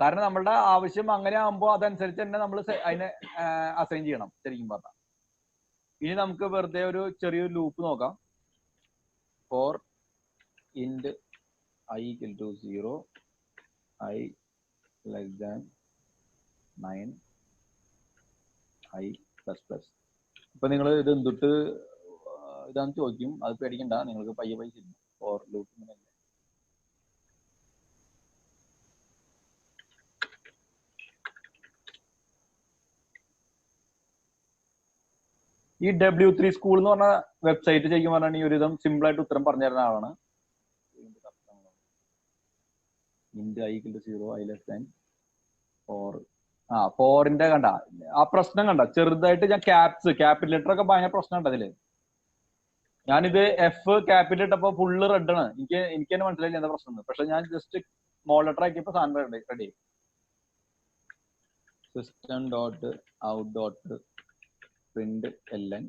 കാരണം നമ്മളുടെ ആവശ്യം അങ്ങനെ ആകുമ്പോൾ അതനുസരിച്ച് തന്നെ നമ്മൾ അതിനെ അസൈൻ ചെയ്യണം ശരിക്കും പറഞ്ഞാൽ. ഇനി നമുക്ക് വെറുതെ ഒരു ചെറിയൊരു ലൂപ്പ് നോക്കാം. ഫോർ ഇൻഡ് i equal to 0, i less than 9, i plus plus. ഇപ്പൊ നിങ്ങൾ ഇത് എന്തിട്ട് ഇതാന്ന് ചോദിക്കും, അത് പേടിക്കണ്ട, നിങ്ങൾക്ക് പയ്യെ ചെയ്യും. ഫോർ ലൂപ്പ് ഈ W3 സ്കൂൾ എന്ന് പറഞ്ഞ വെബ്സൈറ്റ് ശരിക്കും പറഞ്ഞാൽ ഈ ഒരു വിധം സിമ്പിൾ ആയിട്ട് ഉത്തരം പറഞ്ഞു തരുന്ന ആളാണ്. int i equal to 0, i less than 4. 4ന്റെ കണ്ട ആ പ്രശ്നം കണ്ട, ചെറുതായിട്ട് ഞാൻ ക്യാപിറ്റൽ ലെറ്റർ ഒക്കെ ഭയങ്കര പ്രശ്നം ഉണ്ട് അതില്. ഞാനിത് എഫ് ക്യാപിറ്റൽ ഇട്ടപ്പോ ഫുള്ള് റെഡ് ആണ്, എനിക്ക് തന്നെ മനസ്സിലായില്ല എന്താ പ്രശ്നം. പക്ഷെ ഞാൻ ജസ്റ്റ് സ്മോൾ ലെറ്റർ ആക്കിയപ്പോ സാധനം ready. System dot out dot print ln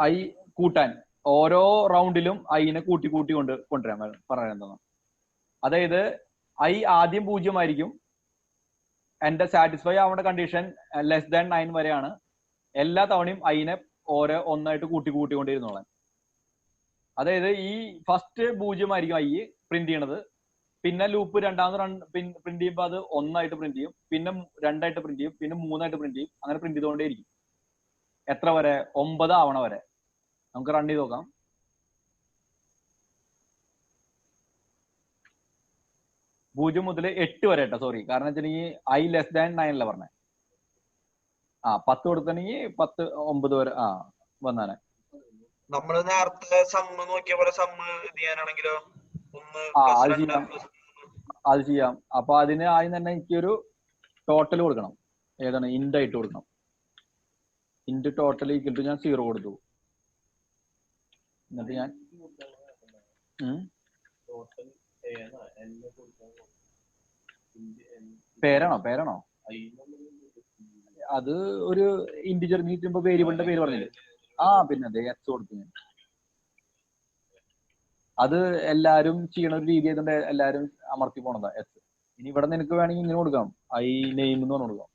i കൂട്ടാൻ ഓരോ റൗണ്ടിലും ഐനെ കൂട്ടി കൊണ്ടുവരാൻ പറയുന്നത്. അതായത് ഐ ആദ്യം 0 ആയിരിക്കും, എന്റെ സാറ്റിസ്ഫൈ ആവേണ്ട കണ്ടീഷൻ ലെസ് ദാൻ 9 വരെയാണ്. എല്ലാ തവണയും ഐനെ ഓരോ ഒന്നായിട്ട് കൂട്ടിക്കൊണ്ടിരുന്നോളാൻ. അതായത് ഈ ഫസ്റ്റ് 0 ആയിരിക്കും ഐ പ്രിന്റ് ചെയ്യണത്, പിന്നെ ലൂപ്പ് രണ്ടാമത് പ്രിന്റ് ചെയ്യുമ്പോൾ അത് 1 ആയിട്ട് പ്രിന്റ് ചെയ്യും, പിന്നെ 2 ആയിട്ട് പ്രിന്റ് ചെയ്യും, പിന്നെ 3 ആയിട്ട് പ്രിന്റ് ചെയ്യും. അങ്ങനെ പ്രിന്റ് ചെയ്തുകൊണ്ടേയിരിക്കും എത്ര വരെ? 9 ആവണ വരെ. നമുക്ക് റൺ ചെയ്ത് നോക്കാം. പൂജ്യം മുതൽ 8 വരെ കേട്ടോ, സോറി. കാരണം വെച്ചിട്ടുണ്ടെങ്കിൽ ഐ ലെസ് ദാൻ 9 അല്ല പറഞ്ഞേ. 10 കൊടുത്തിട്ടുണ്ടെങ്കിൽ 10 9 വരെ വന്നാനെ. നമ്മള് നേരത്തെ സമ്മ് നോക്കിയ പോലെ സമ്മ് ചെയ്യാനാണെങ്കിലോ അത് ചെയ്യാം. അപ്പൊ അതിന് ആദ്യം തന്നെ എനിക്കൊരു ടോട്ടൽ കൊടുക്കണം. ഏതാണ്? ഇൻഡ് ആയിട്ട് കൊടുക്കണം. ഇൻഡ് ടോട്ടൽ ഈക്വൽ ടു ഞാൻ 0 കൊടുത്തു. എന്നിട്ട് ഞാൻ പേരാണോ അത് ഒരു ഇന്റിജർ നീട്ടുമ്പോ വേരിയബിളിന്റെ പേര് പറഞ്ഞില്ലേ? പിന്നെ അതെ എക്സ് കൊടുത്തു ഞാൻ. അത് എല്ലാരും ചെയ്യണ ഒരു രീതി ആയതുകൊണ്ട് എല്ലാരും അമർത്തി പോണതാ എക്സ്. ഇനി ഇവിടെ നിനക്ക് വേണമെങ്കിൽ ഇങ്ങനെ കൊടുക്കാം, ഐ നെയിം എന്ന് പറഞ്ഞു കൊടുക്കാം,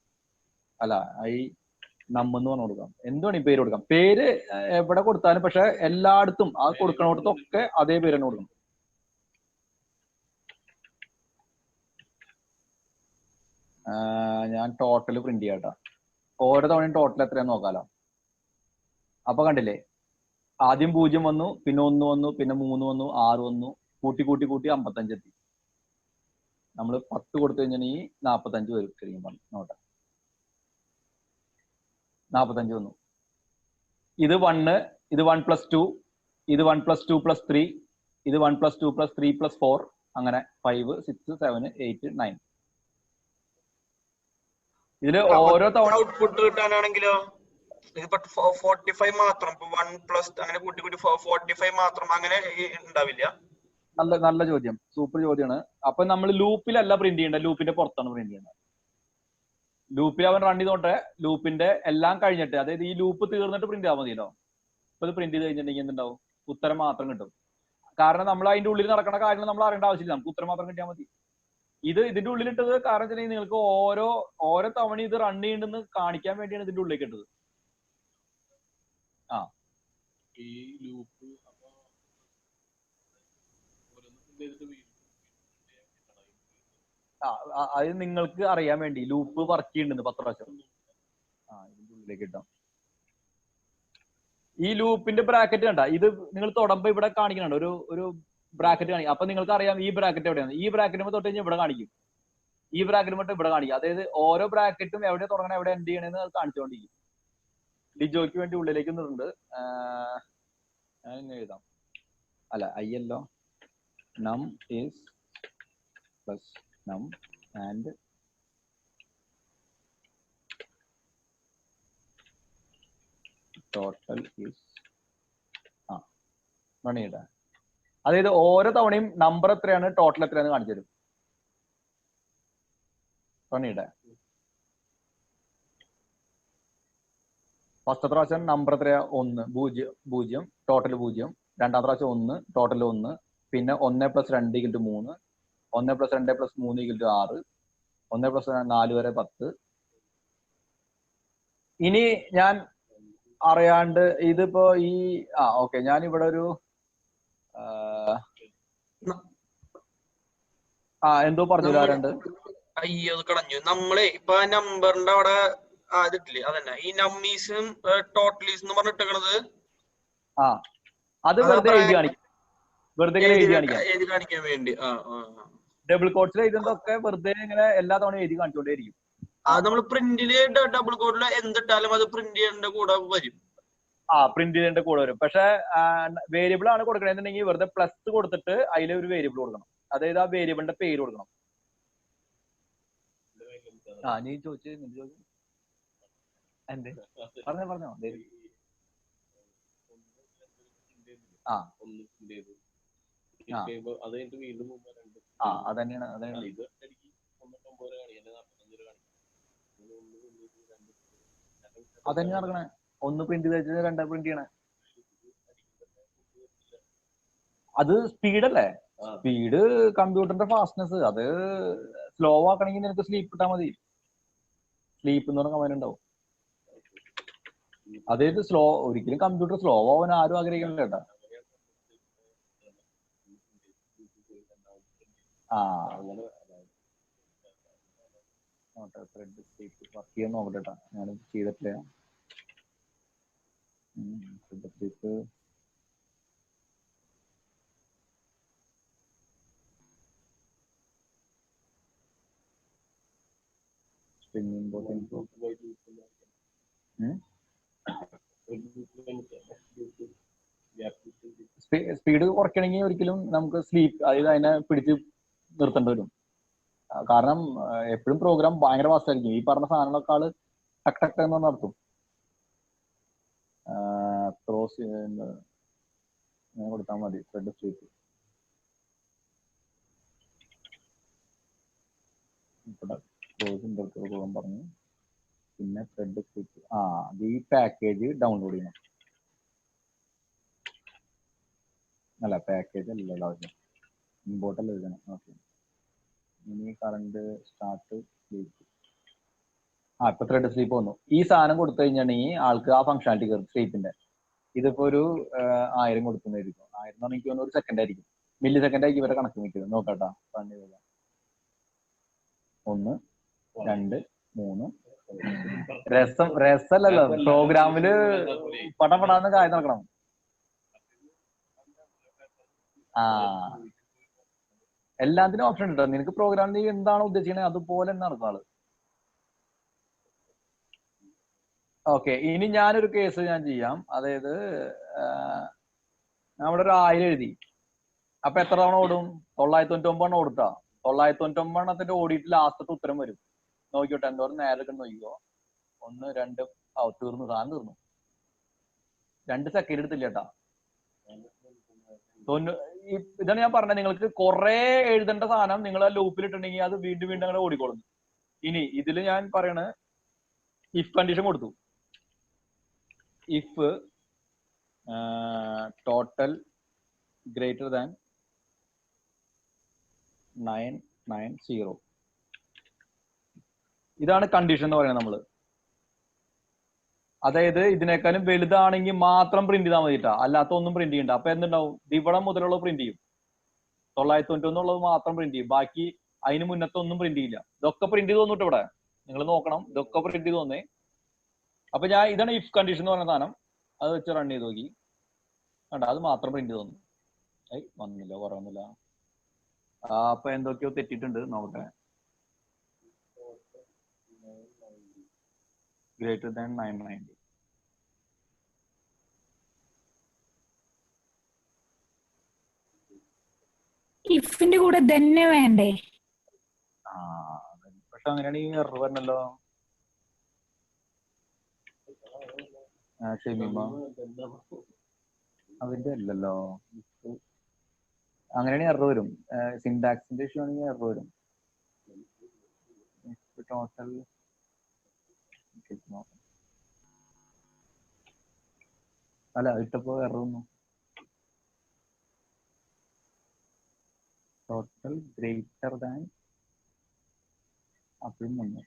അല്ല ഐ നമ്മെന്ന് പറഞ്ഞു കൊടുക്കാം, എന്ത് വേണമെങ്കിൽ പേര് കൊടുക്കാം. പേര് എവിടെ കൊടുത്താലും പക്ഷെ എല്ലായിടത്തും ആ കൊടുക്കണോടത്തൊക്കെ അതേ പേര് തന്നെ കൊടുക്കണം. ഞാൻ ടോട്ടൽ പ്രിന്റ് ചെയ്യാട്ടാ. ഓരോ തവണയും ടോട്ടൽ എത്രയാന്ന് നോക്കാലോ. അപ്പൊ കണ്ടില്ലേ, ആദ്യം 0 വന്നു, പിന്നെ 1 വന്നു, പിന്നെ 3 വന്നു, 6 വന്നു, കൂട്ടി 55 എത്തി. നമ്മൾ 10 കൊടുത്തു കഴിഞ്ഞാൽ 45 വരും ശരിക്കും പറഞ്ഞു. നോട്ടെ, 45 വന്നു. ഇത് 1, ഇത് 1+2, ഇത് 1+2+3, ഇത് 1+2+3+4, അങ്ങനെ 5, 6, 7, 8, 9. ഇതില് ഓരോ തവണ ഔട്ട്പുട്ട് കിട്ടാനാണെങ്കിലോ 45 മാത്രം, 1+ അങ്ങനെ കൂട്ടി 45 മാത്രം അങ്ങനെ ഉണ്ടാവില്ല. നല്ല ചോദ്യം, സൂപ്പർ ചോദ്യമാണ്. അപ്പൊ നമ്മൾ ലൂപ്പിലല്ല പ്രിന്റ് ചെയ്യേണ്ടത്, ലൂപ്പിന്റെ പുറത്താണ് പ്രിന്റ് ചെയ്യേണ്ടത്. ലൂപ്പിൽ അവൻ റൺ ചെയ്തോട്ടെ. ലൂപ്പിന്റെ എല്ലാം കഴിഞ്ഞിട്ട്, അതായത് ഈ ലൂപ്പ് തീർന്നിട്ട് പ്രിന്റ് ചെയ്താൽ മതിയല്ലോ. ഇപ്പൊ ഇത് പ്രിന്റ് ചെയ്ത് കഴിഞ്ഞിട്ടുണ്ടെങ്കിൽ എന്തുണ്ടാവും? ഉത്തരം മാത്രം കിട്ടും. കാരണം നമ്മൾ അതിന്റെ ഉള്ളിൽ നടക്കുന്ന കാര്യങ്ങൾ നമ്മൾ അറിയേണ്ട ആവശ്യമില്ല, നമുക്ക് ഉത്തരം മാത്രം കിട്ടിയാൽ മതി. ഇതിന്റെ ഉള്ളിലിട്ടത് കാരണം വെച്ചിട്ടുണ്ടെങ്കിൽ നിങ്ങൾക്ക് ഓരോ തവണ ഇത് റൺ ചെയ്യുന്നുണ്ടെന്ന് കാണിക്കാൻ വേണ്ടിയാണ് ഇതിന്റെ ഉള്ളിലേക്ക് ഇട്ടത്. ആ ഈ ലൂപ്പ് അപ്പൊ അത് നിങ്ങൾക്ക് അറിയാൻ വേണ്ടി ലൂപ്പ് വർക്ക് ചെയ്യുന്നുണ്ട് 10 പ്രാവശ്യം. ഇതിന്റെ ഉള്ളിലേക്ക് ഇട്ടാം. ഈ ലൂപ്പിന്റെ ബ്രാക്കറ്റ് കണ്ട, ഇത് നിങ്ങൾ തൊടുമ്പോ ഇവിടെ കാണിക്കുന്നുണ്ട് ഒരു ബ്രാക്കറ്റ് കാണിക്കും. അപ്പൊ നിങ്ങൾക്ക് അറിയാം ഈ ബ്രാക്കറ്റ് എവിടെയാണ്. ഈ ബ്രാക്കറ്റ് തൊട്ട് കഴിഞ്ഞാൽ ഇവിടെ കാണിക്കും, ഈ ബ്രാക്കറ്റ് തൊട്ട് ഇവിടെ കാണിക്കും. അതായത് ഓരോ ബ്രാക്കറ്റും എവിടെ തുടങ്ങണം എവിടെ എൻഡ് ചെയ്യണമെന്ന് അത് കാണിച്ചുകൊണ്ടിരിക്കും. ഡിജോയ്ക്ക് വേണ്ടി ഉള്ളിലേക്ക് ഇടുന്നുണ്ട്. ഞാൻ ഇങ്ങനെ എഴുതാം, അല്ല അയ്യല്ലോ, num is plus num and total is മണിയുടെ. അതായത് ഓരോ തവണയും നമ്പർ എത്രയാണ് ടോട്ടൽ എത്രയാണെന്ന് കാണിച്ചു തരും. പണിയുടെ ഫസ്റ്റ് പ്രാവശ്യം നമ്പർ എത്രയാ? 1 0 0 ടോട്ടൽ 0. രണ്ടാം പ്രാവശ്യം 1 ടോട്ടൽ 1. പിന്നെ 1 + 2 = 3. 1 + 2 + 3 = 6. 1 + 4 വരെ 10. ഇനി ഞാൻ അറിയാണ്ട് ഇതിപ്പോ ഈ ഓക്കെ, ഞാൻ ഇവിടെ ഒരു എന്തോ പറഞ്ഞു ആരാണ്ട്. അയ്യോ കളഞ്ഞു. നമ്മളെ ഇപ്പൊ ആ നമ്പറിന്റെ അവിടെ ഇതിട്ടില്ലേ, അതന്നെ ഈ നമ്മീസും ടോട്ടലീസ് എന്ന് പറഞ്ഞിട്ടേക്കണത്. അത് വെറുതെ എഴുതി കാണിക്കും, വെറുതെ എഴുതി കാണിക്കാൻ വേണ്ടി. ഡബിൾ കോട്ട്സിൽ എഴുതുന്നതൊക്കെ വെറുതെ ഇങ്ങനെ എല്ലാ തവണ എഴുതി കാണിച്ചുകൊണ്ടേയിരിക്കും. അത് നമ്മൾ പ്രിന്റില് ഡബിൾ കോഡിൽ എന്തിട്ടാലും അത് പ്രിന്റ് ചെയ്യേണ്ട കൂടെ വരും. പ്രിന്റ് ചെയ്യേണ്ട കൂടെ വരും. പക്ഷെ വേരിയബിൾ ആണ് കൊടുക്കണമെന്നുണ്ടെങ്കിൽ വെറുതെ പ്ലസ് കൊടുത്തിട്ട് അതിൽ ഒരു വേരിയബിൾ കൊടുക്കണം. അതായത് ആ വേരിയബിളിന്റെ പേര് കൊടുക്കണം. നീ ചോദിച്ചു എന്തേ പറഞ്ഞോ. അതന്നെ നടക്കണേ. 1 പ്രിന്റ് ചെയ്ത് 2 പ്രിന്റ് ചെയ്യണേ. അത് സ്പീഡല്ലേ, സ്പീഡ് കമ്പ്യൂട്ടറിന്റെ ഫാസ്റ്റ്നെസ്. അത് സ്ലോ ആക്കണമെങ്കിൽ നിനക്ക് സ്ലീപ്പ് ഇട്ടാൽ മതി. സ്ലീപ്പ് എന്ന് പറഞ്ഞ കമന്റ് ഉണ്ടാവും. അതായത് ഒരിക്കലും കമ്പ്യൂട്ടർ സ്ലോ ആവാൻ ആരും ആഗ്രഹിക്കുന്നില്ല കേട്ടാ. ത്രെഡ് സ്ലീപ്പ് വർക്ക് ചെയ്യാൻ നോക്കട്ടെ കേട്ടാ. ഞാൻ ചെയ്തിട്ടില്ല. ത്രെഡ് സ്ലീപ്പ് സ്പീഡ് കുറയ്ക്കണമെങ്കിൽ ഒരിക്കലും നമുക്ക് സ്ലീപ്പ്, അതായത് അതിനെ പിടിച്ച് നിർത്തേണ്ടി വരും. കാരണം എപ്പോഴും പ്രോഗ്രാം ഭയങ്കര ഫാസ്റ്റ് ആയിരിക്കും. ഈ പറഞ്ഞ സാധനങ്ങളൊക്കെ ആള് ടക്ക് ടക്ക് എന്ന് നടത്തും. ക്രോസ് കൊടുത്താൽ മതി. ത്രെഡ് സ്ലീപ്പ് ക്രോസ് പറഞ്ഞു. പിന്നെ ത്രെഡ് സ്ലീപ്പ് ഈ പാക്കേജ് ഡൗൺലോഡ് ചെയ്യണം. അല്ല പാക്കേജ് അല്ലല്ലോ, ഇമ്പോർട്ടല്ല എഴുതണം. ഓക്കെ, ഇനി കറണ്ട് സ്റ്റാർട്ട് സ്ലീപ്പ്. ഇപ്പൊ ത്രെഡ് സ്ലീപ്പ് വന്നു. ഈ സാധനം കൊടുത്തു കഴിഞ്ഞാണെങ്കിൽ ആൾക്ക് ആ ഫംഗ്ഷനാലിറ്റി കയറും സ്ലീപ്പിന്റെ. ഇതിപ്പോ ഒരു 1000 കൊടുക്കുന്നതായിരിക്കും. 1000 എന്ന് പറഞ്ഞാൽ എനിക്ക് തോന്നുന്നു 1 സെക്കൻഡ് ആയിരിക്കും, മില്ലി സെക്കൻഡ് ആയിരിക്കും ഇവരെ കണക്ക് നിൽക്കുന്നത്. നോക്കട്ടാ, 1 2 3. രസമല്ലല്ലോ പ്രോഗ്രാമില് പടപടാന്ന് കാര്യം നടക്കണം. എല്ലാത്തിനും ഓപ്ഷൻ ഉണ്ടോ നിനക്ക്? പ്രോഗ്രാമിൽ എന്താണോ ഉദ്ദേശിക്കുന്നത് അതുപോലെ തന്നെ നടക്കും ആള്. ഓക്കെ, ഇനി ഞാനൊരു കേസ് ഞാൻ ചെയ്യാം. അതായത് നമ്മുടെ ഒരു 1000 എഴുതി. അപ്പൊ എത്ര തവണ ഓടും? 999 ഓടിട്ടാ. 999 ഓടിയിട്ട് ലാസ്റ്റത്തെ ഉത്തരം വരും. നോക്കിയോട്ടെ എന്തോരം നേരെ നോക്കിക്കോ. 1 2 തീർന്നു, സാധനം തീർന്നു. 2 സെക്കൻഡ് എടുത്തില്ല കേട്ടാ. ഇതാണ് ഞാൻ പറഞ്ഞത്, നിങ്ങൾക്ക് കുറെ എഴുതേണ്ട സാധനം നിങ്ങൾ ആ ലൂപ്പിൽ ഇട്ടുണ്ടെങ്കിൽ അത് വീണ്ടും വീണ്ടും അങ്ങനെ ഓടിക്കോളും. ഇനി ഇതിൽ ഞാൻ പറയണ ഇഫ് കണ്ടീഷൻ കൊടുത്തു. If total greater than 990. ഇതാണ് കണ്ടീഷൻ എന്ന് പറയുന്നത് നമ്മള്. അതായത് ഇതിനേക്കാളും വലുതാണെങ്കിൽ മാത്രം പ്രിന്റ് ചെയ്താൽ മതിട്ടാ, അല്ലാത്ത ഒന്നും പ്രിന്റ് ചെയ്യണ്ട. അപ്പൊ എന്തുണ്ടാവും, ഇവിടെ മുതലുള്ള പ്രിന്റ് ചെയ്യും, 991 മാത്രം പ്രിന്റ് ചെയ്യും, ബാക്കി അതിന് മുന്നത്തെ ഒന്നും പ്രിന്റ് ചെയ്യില്ല. ഇതൊക്കെ പ്രിന്റ് ചെയ്ത് തോന്നിട്ട് ഇവിടെ നിങ്ങൾ നോക്കണം, ഇതൊക്കെ പ്രിന്റ് ചെയ്ത് തോന്നേ. അപ്പൊ ഞാൻ ഇതാണ് ഇഫ് കണ്ടീഷൻ എന്ന് പറഞ്ഞ സാധനം, അത് വെച്ച് റൺ ചെയ്ത് നോക്കി കണ്ട, അത് മാത്രം പ്രിന്റ് ചെയ്ത് തോന്നുന്നു. വന്നില്ല, കുറവൊന്നുമില്ല. അപ്പൊ എന്തൊക്കെയോ തെറ്റിട്ടുണ്ട്, നോക്കട്ടെ. Greater than 990. ഇഫിന്റെ കൂടെ തന്നെ വേണ്ടേ? പക്ഷെ അങ്ങനെയാണെങ്കിൽ എറർ വരണല്ലോ. ഷെമീമ അതിന്റെ അല്ലല്ലോ, അങ്ങനെയാണെങ്കിൽ എറർ വരും. സിൻടാക്സിന്റെ ഇഷ്യൂ ആണെങ്കിൽ എറർ വരും. ടോട്ടൽ അല്ല, ഇട്ടപ്പോ എറർ വന്നു. ടോട്ടൽ ഗ്രേറ്റർ ദാൻ അപ്പോഴും വന്നു.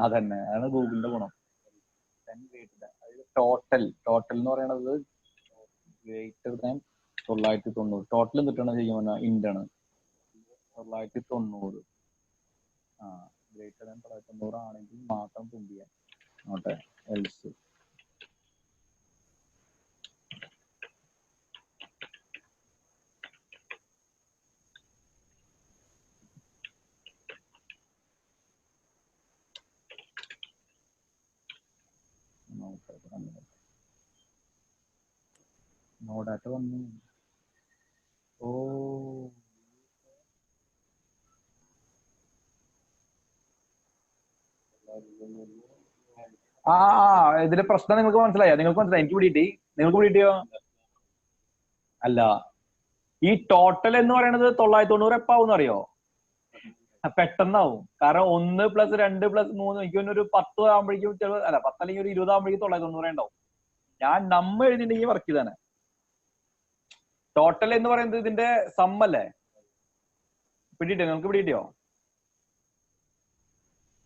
അതന്നെ, അതാണ് ഗൂഗിളിന്റെ ഗുണം. ടോട്ടൽ എന്ന് പറയുന്നത് ഗ്രേറ്റർ ദാൻ 990. ടോട്ടൽ എന്തിട്ടാണ് ചെയ്യുമ്പോൾ ഇൻഡാണ് 990. ഗ്രേറ്റർ ദാൻ 990 ആണെങ്കിൽ മാത്രം പ്രിന്റ് ചെയ്യാം. നോട്ടെ, എൽസ് നോ ഡാറ്റ വന്നു. ഓ ഇതിന്റെ പ്രശ്നം നിങ്ങൾക്ക് മനസ്സിലായോ? നിങ്ങൾക്ക് മനസ്സിലായി? എനിക്ക് പിടിയിട്ടിയോ? അല്ല, ഈ ടോട്ടൽ എന്ന് പറയുന്നത് 990 എപ്പാവും അറിയോ? പെട്ടെന്നാവും. കാരണം 1 + 2 + 3 എനിക്ക് ഒരു 10 ആകുമ്പോഴേക്കും, അല്ല 10 അല്ലെങ്കിൽ ഒരു 20 ആകുമ്പോഴേക്കും 990 ഉണ്ടാവും. ഞാൻ നമ്മ എഴുതിയിട്ടുണ്ടെങ്കിൽ വർക്ക് ചെയ്താണ്. ടോട്ടൽ എന്ന് പറയുന്നത് ഇതിന്റെ സമ്മല്ലേ? നിങ്ങൾക്ക് പിടിയിട്ടോ?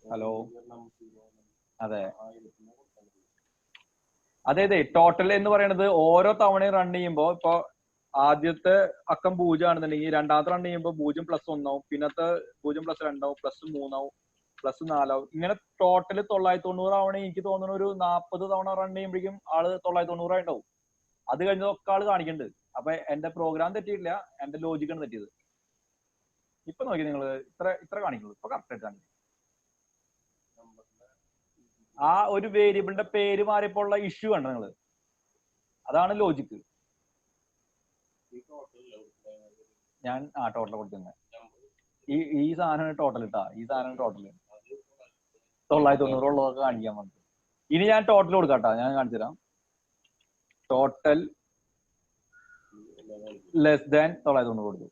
ഹലോ, അതെ ടോട്ടൽ എന്ന് പറയുന്നത് ഓരോ തവണയും റൺ ചെയ്യുമ്പോൾ, ഇപ്പൊ ആദ്യത്തെ അക്കം 0 ആണെന്നുണ്ടെങ്കിൽ രണ്ടാമത്തെ റൺ ചെയ്യുമ്പോൾ 0 + 1 ആവും, പിന്നത്തെ 0 + 2 ആവും, +3 ആവും, +4 ആവും. ഇങ്ങനെ ടോട്ടൽ 990 ആവണേ എനിക്ക് തോന്നുന്നു ഒരു 40 തവണ റൺ ചെയ്യുമ്പോഴേക്കും ആള് 990 ആയിട്ടുണ്ടാവും. അത് കഴിഞ്ഞതൊക്കെ ആള് കാണിക്കുന്നുണ്ട്. അപ്പൊ എന്റെ പ്രോഗ്രാം തെറ്റിയിട്ടില്ല, എന്റെ ലോജിക്കാണ് തെറ്റിയത്. ഇപ്പൊ നോക്കി നിങ്ങൾ, ഇത്ര കാണിക്കുള്ളൂ. ഇപ്പൊ കറക്റ്റ് ആയിട്ട് കാണിക്കും. ആ ഒരു വേരിയബിളിന്റെ പേര് മാറിയപ്പോൾ ഉള്ള ഇഷ്യൂ കണ്ടോ നിങ്ങള്? അതാണ് ലോജിക്ക്. ഞാൻ ടോട്ടൽ കൊടുത്തിരുന്നത് ഈ സാധനമാണ് ടോട്ടൽ ഇട്ടാ. ഈ സാധനം ടോട്ടൽ 990 ഉള്ളതൊക്കെ കാണിക്കാൻ വേണ്ടി. ഇനി ഞാൻ ടോട്ടൽ കൊടുക്കാട്ടാ, ഞാൻ കാണിച്ചു തരാം. ടോട്ടൽ ലെസ് ദാൻ 990 കൊടുത്തു.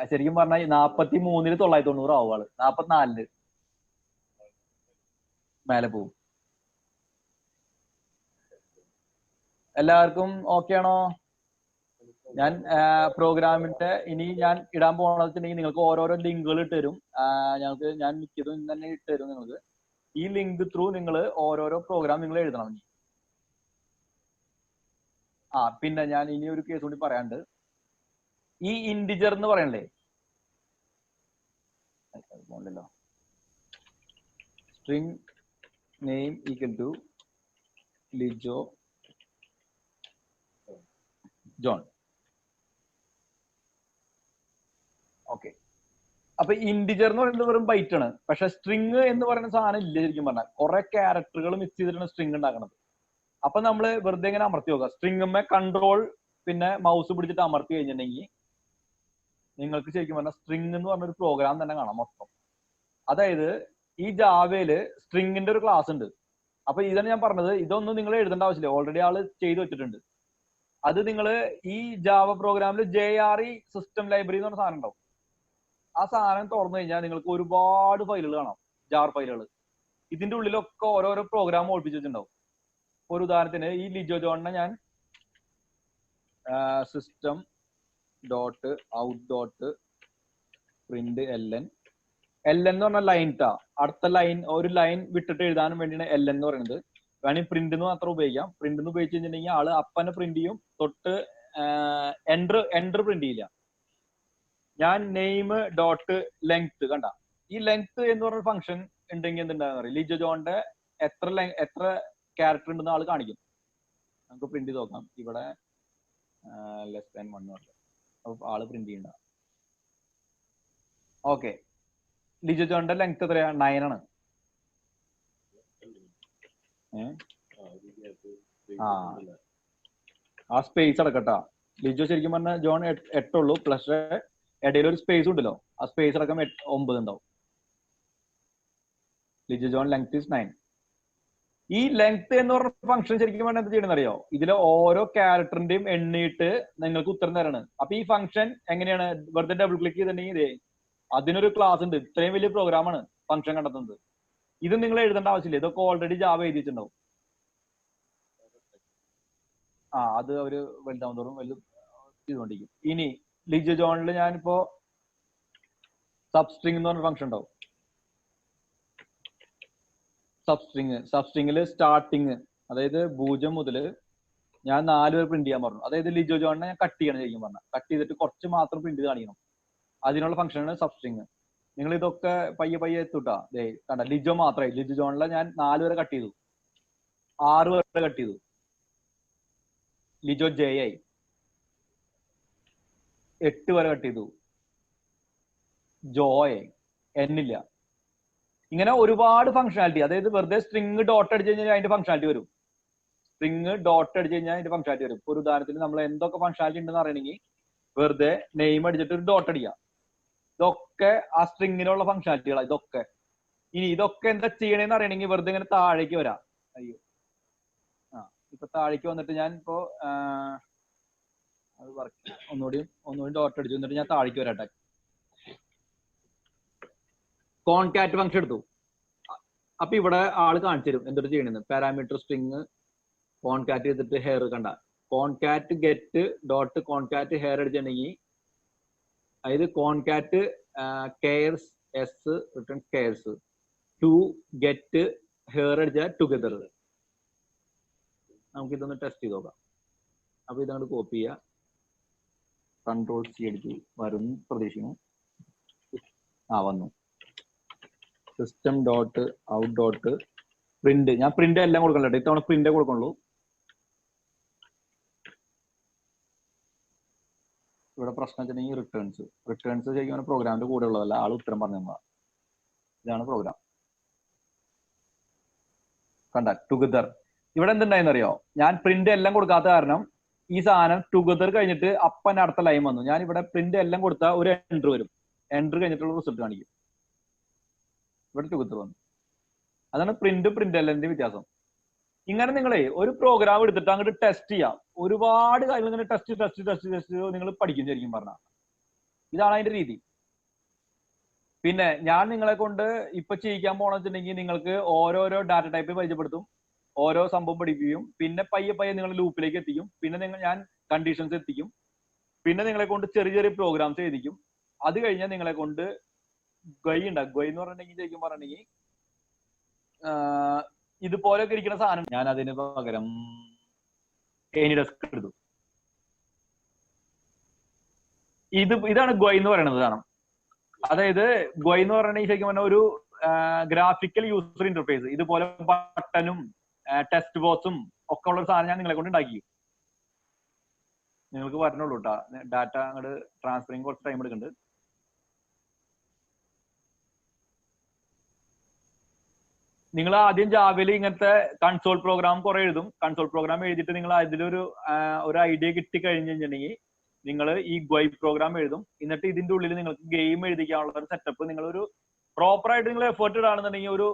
ശരിക്കും പറഞ്ഞാൽ 43-ൽ 990 ആവും ആള്, 44-ല് മേലെ പോവും. എല്ലാവർക്കും ഓക്കെ ആണോ? ഞാൻ പ്രോഗ്രാമിന്റെ ഇനി ഞാൻ ഇടാൻ പോകണമെന്ന് വെച്ചിട്ടുണ്ടെങ്കിൽ നിങ്ങൾക്ക് ഓരോരോ ലിങ്കുകൾ ഇട്ട് തരും. ഞാൻ മിക്കതും തന്നെ ഇട്ട് തരും നിങ്ങൾക്ക്. ഈ ലിങ്ക് ത്രൂ നിങ്ങൾ ഓരോരോ പ്രോഗ്രാം നിങ്ങൾ എഴുതണം. പിന്നെ ഞാൻ ഇനി ഒരു കേസ് കൂടി പറയാണ്ട്. ഈ ഇൻഡിജർ എന്ന് പറയണല്ലേ, string name equal to Lijo John. Okay, അപ്പൊ ഇൻഡിജർ എന്ന് പറയുന്നത് വെറും ബൈറ്റ് ആണ്. പക്ഷെ സ്ട്രിങ് എന്ന് പറയുന്ന സാധനം ഇല്ല. ശരിക്കും പറഞ്ഞാൽ കുറെ ക്യാരക്ടറുകൾ മിക്സ് ചെയ്തിട്ടാണ് സ്ട്രിങ് ഉണ്ടാക്കുന്നത്. അപ്പൊ നമ്മള് വെറുതെ ഇങ്ങനെ അമർത്തി നോക്കുക. സ്ട്രിങ്ങുമ്മേ കൺട്രോൾ പിന്നെ മൗസ് പിടിച്ചിട്ട് അമർത്തി കഴിഞ്ഞിട്ടുണ്ടെങ്കിൽ നിങ്ങൾക്ക് ശരിക്കും പറഞ്ഞാൽ സ്ട്രിങ് എന്ന് പറഞ്ഞൊരു പ്രോഗ്രാം തന്നെ കാണാം മൊത്തം. അതായത് ഈ ജാവയില് സ്ട്രിങ്ങിന്റെ ഒരു ക്ലാസ് ഉണ്ട്. അപ്പൊ ഇതാണ് ഞാൻ പറഞ്ഞത്, ഇതൊന്നും നിങ്ങൾ എഴുതേണ്ട ആവശ്യമില്ല, ഓൾറെഡി ആള് ചെയ്തു വെച്ചിട്ടുണ്ട്. അത് നിങ്ങൾ ഈ ജാവ പ്രോഗ്രാമിൽ JRE സിസ്റ്റം ലൈബ്രറി എന്ന് പറഞ്ഞ സാധനം ഉണ്ടാവും. ആ സാധനം തുറന്നു കഴിഞ്ഞാൽ നിങ്ങൾക്ക് ഒരുപാട് ഫയലുകൾ കാണാം, ജാർ ഫയലുകൾ. ഇതിന്റെ ഉള്ളിലൊക്കെ ഓരോരോ പ്രോഗ്രാം ഒളിപ്പിച്ച് വെച്ചിട്ടുണ്ടാവും. ഒരു ഉദാഹരണത്തിന് ഈ ലിജോ ജോണിനെ ഞാൻ system dot out dot print LN എന്ന് പറഞ്ഞ ലൈൻ ട്ടാ. അടുത്ത ലൈൻ ഒരു ലൈൻ വിട്ടിട്ട് എഴുതാനും വേണ്ടിയാണ് LN എന്ന് പറയുന്നത്. വേണമെങ്കിൽ പ്രിന്റ് എന്ന് മാത്രം ഉപയോഗിക്കാം. പ്രിന്റ് എന്ന് ഉപയോഗിച്ച് കഴിഞ്ഞിട്ടുണ്ടെങ്കിൽ ആള് അപ്പനെ പ്രിന്റ് ചെയ്യും, തൊട്ട് എൻഡർ പ്രിന്റ് ചെയ്യില്ല. ഞാൻ നെയിം ഡോട്ട് ലെങ്ത് കണ്ട, ഈ ലെങ്ത് എന്ന് പറഞ്ഞ ഫംഗ്ഷൻ ഉണ്ടെങ്കിൽ എന്തുണ്ടാകുന്ന അറിയാം, ലിജോ ജോണിന്റെ എത്ര ക്യാരക്ടർ ഉണ്ടെന്ന് ആള് കാണിക്കും. നമുക്ക് പ്രിന്റ് ചെയ്ത് നോക്കാം. ഇവിടെ <1 അപ്പൊ ആള് പ്രിന്റ് ചെയ്യണ്ട. ഓക്കെ, ലിജോ ജോണിന്റെ ലെങ്ത് എത്രയാ? 9 ആണ്. ആ സ്പേസ് അടക്കട്ടാ. ലിജോ ശരിക്കും പറഞ്ഞ ജോൺ 8 ഉള്ളൂ, പ്ലസ് ഇടയിൽ ഒരു സ്പേസ് ഉണ്ടല്ലോ, ആ സ്പേസ് അടക്കം 9 ഉണ്ടാവും. Lijo John length is 9. ഈ ലെങ്ത് എന്ന് പറഞ്ഞ ഫംഗ്ഷൻ ശരിക്കും പറഞ്ഞാൽ എന്ത് ചെയ്യണമെന്ന് അറിയോ? ഇതിലെ ഓരോ ക്യാരക്ടറിന്റെയും എണ്ണിയിട്ട് നിങ്ങൾക്ക് ഉത്തരം തരാണ്. അപ്പൊ ഈ ഫംഗ്ഷൻ എങ്ങനെയാണ്? വെറുതെ ഡബിൾ ക്ലിക്ക് ചെയ്തിട്ടുണ്ടെങ്കിൽ അതിനൊരു ക്ലാസ് ഉണ്ട്. ഇത്രയും വലിയ പ്രോഗ്രാമാണ് ഫംഗ്ഷൻ കണ്ടെത്തുന്നത്. ഇത് നിങ്ങൾ എഴുതേണ്ട ആവശ്യമില്ല, ഇതൊക്കെ ഓൾറെഡി ജാവ എഴുതിയിട്ടുണ്ടാവും. അത് അവര് വലുതാവും തോറും വലുത് ചെയ്തുകൊണ്ടിരിക്കും. ഇനി ലിജോ ജോണിൽ ഞാനിപ്പോ സബ്സ്ട്രിങ് എന്ന് പറഞ്ഞ ഫംഗ്ഷൻ ഉണ്ടാവും. സബ്സ്ട്രിങ്ങില് സ്റ്റാർട്ടിങ്, അതായത് 0 മുതൽ ഞാൻ 4 വരെ പ്രിന്റ് ചെയ്യാൻ പറഞ്ഞു. അതായത് ലിജോ ജോണിനെ ഞാൻ കട്ട് ചെയ്യണം, ശരിക്കും പറഞ്ഞാൽ കട്ട് ചെയ്തിട്ട് കുറച്ച് മാത്രം പ്രിന്റ് കാണിക്കണം. അതിനുള്ള ഫംഗ്ഷനാണ് സബ്സ്ട്രിങ്. നിങ്ങൾ ഇതൊക്കെ പയ്യെ എത്തൂട്ടാ. കണ്ട, ലിജോ മാത്രമായി. ലിജോ ജോണിലെ ഞാൻ 4 വരെ കട്ട് ചെയ്തു, 6 വരെ കട്ട് ചെയ്തു. ലിജോ J ആയി, 8 വരെ കട്ട് ചെയ്തു. ജോയ് എന്നില്ല. ഇങ്ങനെ ഒരുപാട് ഫംഗ്ഷനാലിറ്റി. അതായത് വെറുതെ സ്ട്രിങ് ഡോട്ട് അടിച്ചു കഴിഞ്ഞാൽ അതിന്റെ ഫംഗ്ഷനാലിറ്റി വരും. സ്ട്രിങ് ഡോട്ട് അടിച്ചു കഴിഞ്ഞാൽ അതിന്റെ ഫംഗ്ഷനാലിറ്റി വരും. ഒരു ഉദാഹരണത്തിന് നമ്മൾ എന്തൊക്കെ ഫംഗ്ഷനാലിറ്റി ഉണ്ടെന്ന് അറിയണമെങ്കിൽ വെറുതെ നെയിം അടിച്ചിട്ട് ഒരു ഡോട്ട് അടിക്കുക. ഇതൊക്കെ ആ സ്ട്രിങ്ങിനുള്ള ഫംഗ്ഷനാലിറ്റികളാണ് ഇതൊക്കെ. ഇനി ഇതൊക്കെ എന്താ ചെയ്യണേന്ന് അറിയണമെങ്കിൽ വെറുതെ ഇങ്ങനെ താഴേക്ക് വരാം. അയ്യോ, ഇപ്പൊ താഴേക്ക് വന്നിട്ട് ഞാൻ ഇപ്പോ ഒന്നുകൂടി ഡോട്ട് അടിച്ചു, എന്നിട്ട് ഞാൻ താഴേക്ക് വരാട്ടെ. കോൺകാറ്റ് ഫംഗ്ഷൻ എടുത്തു. അപ്പൊ ഇവിടെ ആള് കാണിച്ചു തരും എന്തൊരു ചെയ്യണെന്ന്. പാരാമീറ്റർ സ്ട്രിങ് കോൺകാറ്റ് ചെയ്തിട്ട് ഹെയർ കണ്ട, concat get dot concat here അടിച്ചിട്ടുണ്ടെങ്കിൽ, അതായത് concat chars S return chars to get here അടിച്ച ടുഗദർ. നമുക്ക് ഇതൊന്ന് ടെസ്റ്റ് ചെയ്ത് നോക്കാം. അപ്പൊ ഇതങ്ങോട്ട് കോപ്പി ചെയ്യുക, Ctrl+C അടിച്ച് വരും പ്രതീക്ഷിക്കുന്നു. വന്നു. System dot out dot print. ഞാൻ പ്രിന്റ് എല്ലാം കൊടുക്കണല്ലോ, ഇത്തവണ പ്രിന്റ് കൊടുക്കണുള്ളൂ. ഇവിടെ പ്രശ്നം വെച്ചിട്ടുണ്ടെങ്കിൽ റിട്ടേൺസ് ശരിക്കും പ്രോഗ്രാമിന്റെ കൂടെ ഉള്ളതല്ല, ആൾ ഉത്തരം പറഞ്ഞു തന്നതാ. ഇതാണ് പ്രോഗ്രാം. കണ്ട, ടുഗദർ. ഇവിടെ എന്തുണ്ടായെന്ന് അറിയോ? ഞാൻ പ്രിന്റ് എല്ലാം കൊടുക്കാത്ത കാരണം ഈ സാധനം ടുഗദർ കഴിഞ്ഞിട്ട് അപ്പൻ അടുത്ത ലൈൻ വന്നു. ഞാൻ ഇവിടെ പ്രിന്റ് എല്ലാം കൊടുത്താൽ ഒരു എൻട്രി വരും, എൻട്രി കഴിഞ്ഞിട്ടുള്ള റിസൾട്ട് കാണിക്കും. ഇവിടെ ടുഗദർ വന്നു. അതാണ് പ്രിന്റ് എല്ലിന്റെ വ്യത്യാസം. ഇങ്ങനെ നിങ്ങളെ ഒരു പ്രോഗ്രാം എടുത്തിട്ട് അങ്ങോട്ട് ടെസ്റ്റ് ചെയ്യാം. ഒരുപാട് കാര്യങ്ങൾ ഇങ്ങനെ ടെസ്റ്റ് നിങ്ങൾ പഠിക്കും ശരിക്കും പറഞ്ഞാൽ. ഇതാണ് അതിന്റെ രീതി. പിന്നെ ഞാൻ നിങ്ങളെ കൊണ്ട് ഇപ്പൊ ചെയ്യിക്കാൻ പോണെന്ന് വെച്ചിട്ടുണ്ടെങ്കിൽ നിങ്ങൾക്ക് ഓരോരോ ഡാറ്റ ടൈപ്പ് പരിചയപ്പെടുത്തും, ഓരോ സംഭവം പഠിപ്പിക്കും. പിന്നെ പയ്യെ നിങ്ങൾ ലൂപ്പിലേക്ക് എത്തിക്കും. പിന്നെ ഞാൻ കണ്ടീഷൻസ് എത്തിക്കും. പിന്നെ നിങ്ങളെ കൊണ്ട് ചെറിയ പ്രോഗ്രാംസ് എഴുതിക്കും. അത് കഴിഞ്ഞാൽ നിങ്ങളെ കൊണ്ട് ഗൊയ് ഉണ്ടാകും. ഗൊയ് എന്ന് പറഞ്ഞിട്ടുണ്ടെങ്കിൽ ശരിക്കും പറഞ്ഞിട്ടുണ്ടെങ്കിൽ ഇതുപോലെയൊക്കെ ഇരിക്കുന്ന സാധനം. ഞാൻ അതിന് പകരം ഡെസ്ക് എടുത്തു. ഇതാണ് ഗൊയ് എന്ന് പറയുന്നത്. അതായത് ഗൊയ് എന്ന് പറഞ്ഞിട്ടുണ്ടെങ്കിൽ ശരിക്കും പറഞ്ഞാൽ ഒരു ഗ്രാഫിക്കൽ യൂസർ ഇന്റർഫേസ്. ഇതുപോലെ ബട്ടനും ടെക്സ്റ്റ് ബോക്സും ഒക്കെ ഉള്ള ഒരു സാധനം ഞാൻ നിങ്ങളെ കൊണ്ട് ഉണ്ടാക്കി. നിങ്ങൾക്ക് പറഞ്ഞോളൂ കേട്ടോ. ഡാറ്റ അങ്ങോട്ട് ട്രാൻസ്ഫറിങ് കുറച്ച് ടൈം എടുക്കുന്നുണ്ട്. നിങ്ങൾ ആദ്യം ജാവയിൽ ഇങ്ങനത്തെ കൺസോൾ പ്രോഗ്രാം കുറെ എഴുതും. കൺസോൾ പ്രോഗ്രാം എഴുതിയിട്ട് നിങ്ങൾ അതിലൊരു ഒരു ഐഡിയ കിട്ടി കഴിഞ്ഞ് കഴിഞ്ഞിട്ടുണ്ടെങ്കിൽ നിങ്ങൾ ഈ ഗോയ് പ്രോഗ്രാം എഴുതും. എന്നിട്ട് ഇതിന്റെ ഉള്ളിൽ നിങ്ങൾക്ക് ഗെയിം എഴുതിക്കാനുള്ള ഒരു സെറ്റപ്പ് നിങ്ങൾ ഒരു പ്രോപ്പർ ആയിട്ട് നിങ്ങൾ എഫേർട്ട് ഇടാണെന്നുണ്ടെങ്കിൽ ഒരു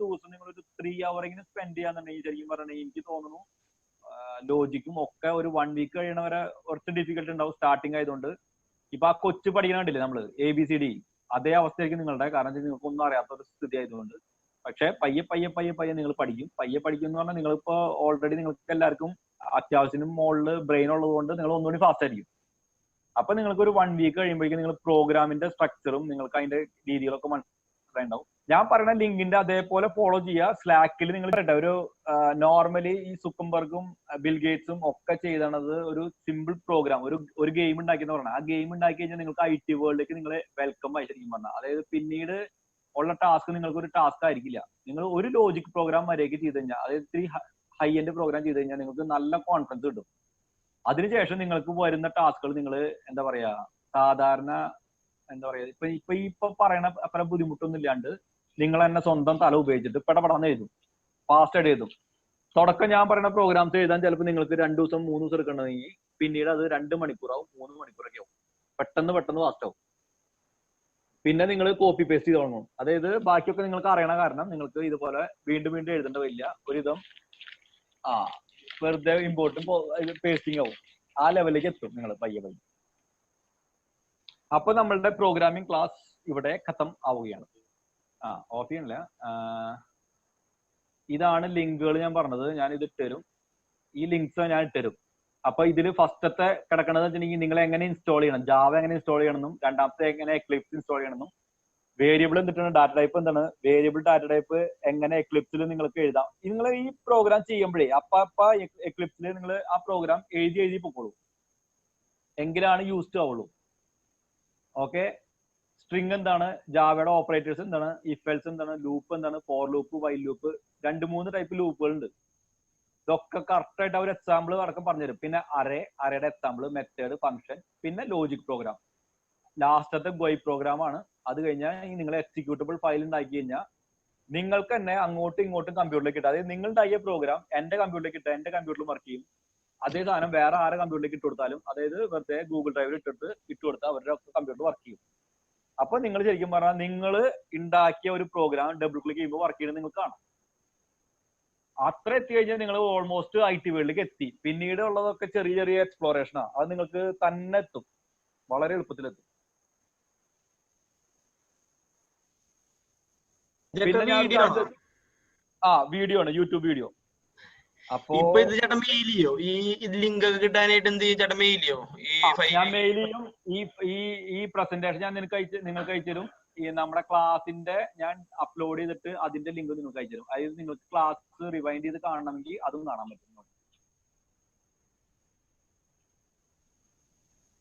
ദിവസം നിങ്ങൾ ഒരു 3 hour സ്പെൻഡ് ചെയ്യാന്നുണ്ടെങ്കിൽ ശരിക്കും പറഞ്ഞിട്ടുണ്ടെങ്കിൽ എനിക്ക് തോന്നുന്നു ലോജിക്കും ഒക്കെ ഒരു 1 week കഴിയണവരെ കുറച്ച് ഡിഫിക്കൽട്ട് ഉണ്ടാവും സ്റ്റാർട്ടിങ് ആയതുകൊണ്ട്. ഇപ്പൊ ആ കൊച്ചു പഠിക്കണണ്ടില്ലേ നമ്മള് ABCD, അതേ അവസ്ഥയായിരിക്കും നിങ്ങളുടെ. കാരണം നിങ്ങൾക്ക് ഒന്നും അറിയാത്ത ഒരു സ്ഥിതി ആയതുകൊണ്ട്. പക്ഷെ പയ്യെ നിങ്ങൾ പഠിക്കും. പയ്യെ പഠിക്കും എന്ന് പറഞ്ഞാൽ നിങ്ങളിപ്പോ ഓൾറെഡി നിങ്ങൾക്ക് എല്ലാവർക്കും അത്യാവശ്യത്തിന് മുകളിൽ ബ്രെയിൻ ഉള്ളത് കൊണ്ട് നിങ്ങൾ ഒന്നുകൂടി ഫാസ്റ്റ് ആയിരിക്കും. അപ്പൊ നിങ്ങൾക്ക് ഒരു 1 week കഴിയുമ്പോഴേക്കും നിങ്ങൾ പ്രോഗ്രാമിന്റെ സ്ട്രക്ചറും നിങ്ങൾക്ക് അതിന്റെ രീതികളൊക്കെ മനസ്സിലായിട്ടുണ്ടാവും. ഞാൻ പറയുന്ന ലിങ്കിന്റെ അതേപോലെ ഫോളോ ചെയ്യുക. സ്ലാക്കിൽ നിങ്ങൾ ഒരു നോർമലി ഈ സുക്കംബർഗും ബിൽ ഗേറ്റ്സും ഒക്കെ ചെയ്തത് ഒരു സിമ്പിൾ പ്രോഗ്രാം, ഒരു ഗെയിം ഉണ്ടാക്കിയെന്ന് പറഞ്ഞാൽ ആ ഗെയിം ഉണ്ടാക്കി കഴിഞ്ഞാൽ നിങ്ങൾക്ക് IT വേൾഡിലേക്ക് നിങ്ങൾ വെൽക്കം ആയി ശരിക്കും പറഞ്ഞാൽ. അതായത് പിന്നീട് ഉള്ള ടാസ്ക് നിങ്ങൾക്ക് ഒരു ടാസ്ക് ആയിരിക്കില്ല. നിങ്ങൾ ഒരു ലോജിക് പ്രോഗ്രാം വരെയൊക്കെ ചെയ്ത് കഴിഞ്ഞാൽ, അതായത് ഇത്തിരി ഹൈ എൻഡ് പ്രോഗ്രാം ചെയ്ത് കഴിഞ്ഞാൽ നിങ്ങൾക്ക് നല്ല കോൺഫിഡൻസ് കിട്ടും. അതിനുശേഷം നിങ്ങൾക്ക് വരുന്ന ടാസ്കുകൾ നിങ്ങൾ എന്താ പറയാ സാധാരണ എന്താ പറയാ ഇപ്പൊ പറയണ അത്ര ബുദ്ധിമുട്ടൊന്നും ഇല്ലാണ്ട് നിങ്ങൾ തന്നെ സ്വന്തം തല ഉപയോഗിച്ചിട്ട് പെടപെടാന്ന് എഴുതും, ഫാസ്റ്റ് ആയിട്ട് എഴുതും. തുടക്കം ഞാൻ പറയുന്ന പ്രോഗ്രാംസ് എഴുതാൻ ചിലപ്പോൾ നിങ്ങൾക്ക് 2 ദിവസം 3 ദിവസം എടുക്കണമെങ്കിൽ പിന്നീട് അത് 2 മണിക്കൂറാവും 3 മണിക്കൂറൊക്കെ ആവും. പെട്ടെന്ന് ഫാസ്റ്റ് ആവും. പിന്നെ നിങ്ങൾ കോപ്പി പേസ്റ്റ് ചെയ്ത് തുടങ്ങും. അതായത് ബാക്കിയൊക്കെ നിങ്ങൾക്ക് അറിയണ കാരണം നിങ്ങൾക്ക് ഇതുപോലെ വീണ്ടും എഴുതേണ്ട വരില്ല. ഒരുവിധം വെറുതെ ഇമ്പോർട്ടും പേസ്റ്റിംഗ് ആവും. ആ ലെവലിലേക്ക് എത്തും നിങ്ങൾ പയ്യെ. അപ്പൊ നമ്മളുടെ പ്രോഗ്രാമിംഗ് ക്ലാസ് ഇവിടെ ഖത്തം ആവുകയാണ്. ഓഫ് ചെയ്യണില്ല. ഇതാണ് ലിങ്കുകൾ ഞാൻ പറഞ്ഞത്. ഞാൻ ഇത് ഇട്ടുതരും, ഈ ലിങ്ക്സ് ഞാൻ ഇട്ടുതരും. അപ്പൊ ഇതിൽ ഫസ്റ്റത്തെ കിടക്കണത് വെച്ചിട്ടുണ്ടെങ്കിൽ നിങ്ങൾ എങ്ങനെ ഇൻസ്റ്റാൾ ചെയ്യണം, ജാവ എങ്ങനെ ഇൻസ്റ്റാൾ ചെയ്യണമെന്നും, രണ്ടാമത്തെ എങ്ങനെ എക്ലിപ്സ് ഇൻസ്റ്റാൾ ചെയ്യണമെന്നും, വേരിയബിൾ എന്തിട്ടാണ്, ഡാറ്റ ടൈപ്പ് എന്താണ്, വേരിയബിൾ ഡാറ്റ ടൈപ്പ് എങ്ങനെ എക്ലിപ്സിൽ നിങ്ങൾക്ക് എഴുതാം. നിങ്ങൾ ഈ പ്രോഗ്രാം ചെയ്യുമ്പോഴേ അപ്പ എക്ലിപ്സിൽ നിങ്ങൾ ആ പ്രോഗ്രാം എഴുതി പൊക്കോളൂ, എങ്കിലാണ് യൂസ്ഡ് ആവുള്ളൂ. ഓക്കെ. സ്ട്രിങ് എന്താണ്, ജാവയുടെ ഓപ്പറേറ്റേഴ്സ് എന്താണ്, ഇഫ് എൽസ് എന്താണ്, ലൂപ്പ് എന്താണ്, for loop, while loop, 2-3 type ലൂപ്പുകൾ ഉണ്ട്. ഇതൊക്കെ കറക്റ്റ് ആയിട്ട് അവർ എക്സാമ്പിൾ അടക്കം പറഞ്ഞുതരും. പിന്നെ അറേയുടെ എക്സാമ്പിൾ, മെത്തേഡ്, ഫംഗ്ഷൻ, പിന്നെ ലോജിക് പ്രോഗ്രാം. ലാസ്റ്റത്തെ ഗോയ് പ്രോഗ്രാം ആണ്. അത് കഴിഞ്ഞാൽ നിങ്ങൾ എക്സിക്യൂട്ടബിൾ ഫയൽ ഉണ്ടാക്കി കഴിഞ്ഞാൽ നിങ്ങൾക്ക് തന്നെ അങ്ങോട്ടും ഇങ്ങോട്ടും കമ്പ്യൂട്ടറിലേക്ക് ഇട്ടാൽ, അതായത് നിങ്ങൾ ഉണ്ടാക്കിയ പ്രോഗ്രാം എന്റെ കമ്പ്യൂട്ടറിലേക്ക് ഇട്ടാൽ എന്റെ കമ്പ്യൂട്ടറിൽ വർക്ക് ചെയ്യും. അതേ സാധനം വേറെ ആരെ കമ്പ്യൂട്ടറിലേക്ക് ഇട്ട് കൊടുത്താലും, അതായത് വെറുതെ ഗൂഗിൾ ഡ്രൈവിൽ ഇട്ട് കൊടുത്താൽ അവരുടെ കമ്പ്യൂട്ടർ വർക്ക് ചെയ്യും. അപ്പൊ നിങ്ങൾ ശരിക്കും പറഞ്ഞാൽ നിങ്ങൾ ഉണ്ടാക്കിയ ഒരു പ്രോഗ്രാം ഡബിൾ ക്ലിക്ക് ചെയ്യുമ്പോൾ വർക്ക് ചെയ്യുന്നത് നിങ്ങൾക്ക് കാണാം. അത്ര എത്തി കഴിഞ്ഞാൽ നിങ്ങൾ ഓൾമോസ്റ്റ് IT വേൾഡിലേക്ക് എത്തി. പിന്നീട് ഉള്ളതൊക്കെ ചെറിയ എക്സ്പ്ലോറേഷനാണ്. അത് നിങ്ങൾക്ക് തന്നെ എത്തും, വളരെ എളുപ്പത്തിലെത്തും. പിന്നെ വീഡിയോ ആണ്, യൂട്യൂബ് വീഡിയോ. അപ്പൊ ഇത് ചേട്ടൻ മെയിൽ ചെയ്യോ? ഈ ലിങ്ക് ഒക്കെ കിട്ടാനായിട്ട് എന്ത് ചെയ്യും ചേട്ടൻ? മെയിൽ ചെയ്യോ? ഞാൻ മെയിൽ ചെയ്യും. ഈ പ്രസന്റേഷൻ ഞാൻ നിങ്ങൾക്ക് അയച്ചുതരും. ഈ നമ്മുടെ ക്ലാസിന്റെ ഞാൻ അപ്ലോഡ് ചെയ്തിട്ട് അതിന്റെ ലിങ്ക് നിങ്ങൾക്ക് അയച്ചുതരും. അതായത് നിങ്ങൾക്ക് ക്ലാസ് റിവൈൻഡ് ചെയ്ത് കാണണമെങ്കിൽ അതും കാണാൻ പറ്റും.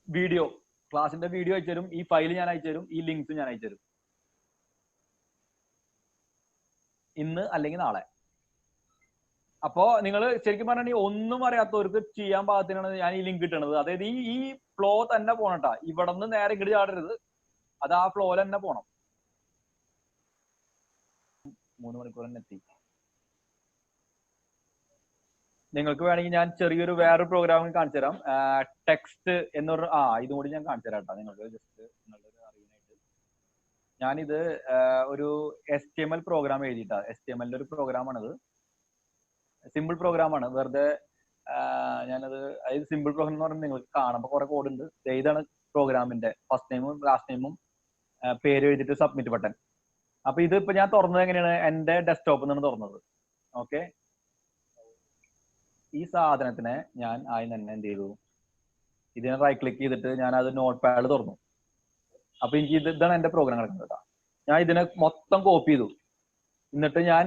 വീഡിയോ, ക്ലാസിന്റെ വീഡിയോ അയച്ചുതരും, ഈ ഫയൽ ഞാൻ അയച്ചുതരും, ഈ ലിങ്ക്സ് ഞാൻ അയച്ചുതരും. ഇന്ന് അല്ലെങ്കിൽ നാളെ. അപ്പോ നിങ്ങൾ ശരിക്കും പറഞ്ഞാൽ ഒന്നും അറിയാത്തവർക്ക് ചെയ്യാൻ പാകത്തിനാണ് ഞാൻ ഈ ലിങ്ക് കിട്ടണത്. അതായത് ഈ ഫ്ലോ തന്നെ പോണട്ടാ, ഇവിടെ നിന്ന് നേരെ ഇങ്ങോട്ട് ചാടരുത്, അത് ആ ഫ്ലോയിൽ തന്നെ പോണം. 3 മണിക്കൂർ തന്നെ എത്തി. നിങ്ങൾക്ക് വേണമെങ്കിൽ ഞാൻ ചെറിയൊരു വേറൊരു പ്രോഗ്രാം കാണിച്ചു തരാം. ടെക്സ്റ്റ് എന്ന് പറഞ്ഞ ഇതും കൂടി ഞാൻ കാണിച്ചു തരാം കേട്ടോ, നിങ്ങൾക്ക് ജസ്റ്റ് നിങ്ങളുടെ അറിയാനായിട്ട്. ഞാനിത് ഒരു HTML പ്രോഗ്രാം എഴുതിയിട്ടാ. HTML ഒരു പ്രോഗ്രാമാണിത്, സിമ്പിൾ പ്രോഗ്രാമാണ്. വെറുതെ ഞാനത്, അതായത് സിമ്പിൾ പ്രോഗ്രാം എന്ന് പറയുമ്പോൾ നിങ്ങൾക്ക് കാണുമ്പോൾ കുറെ കോഡ് ഉണ്ട്. ഇതാണ് പ്രോഗ്രാമിന്റെ ഫസ്റ്റ് നെയിമും ലാസ്റ്റ് നെയിമും പേര് എഴുതിയിട്ട് സബ്മിറ്റ് ബട്ടൺ. അപ്പൊ ഇത് ഇപ്പൊ ഞാൻ തുറന്നത് എങ്ങനെയാണ്, എന്റെ ഡെസ്ക്ടോപ്പിൽ നിന്നാണ് തുറന്നത്. ഓക്കെ. ഈ സാധനത്തിനെ ഞാൻ ആദ്യം തന്നെ എന്ത് ചെയ്തു, ഇതിനെ റൈറ്റ് ക്ലിക്ക് ചെയ്തിട്ട് ഞാൻ അത് നോട്ട് പാഡ് തുറന്നു. അപ്പൊ എനിക്ക് ഇതാണ് എന്റെ പ്രോഗ്രാം കിടക്കുന്നത് കേട്ടോ. ഞാൻ ഇതിനെ മൊത്തം കോപ്പി ചെയ്തു. എന്നിട്ട് ഞാൻ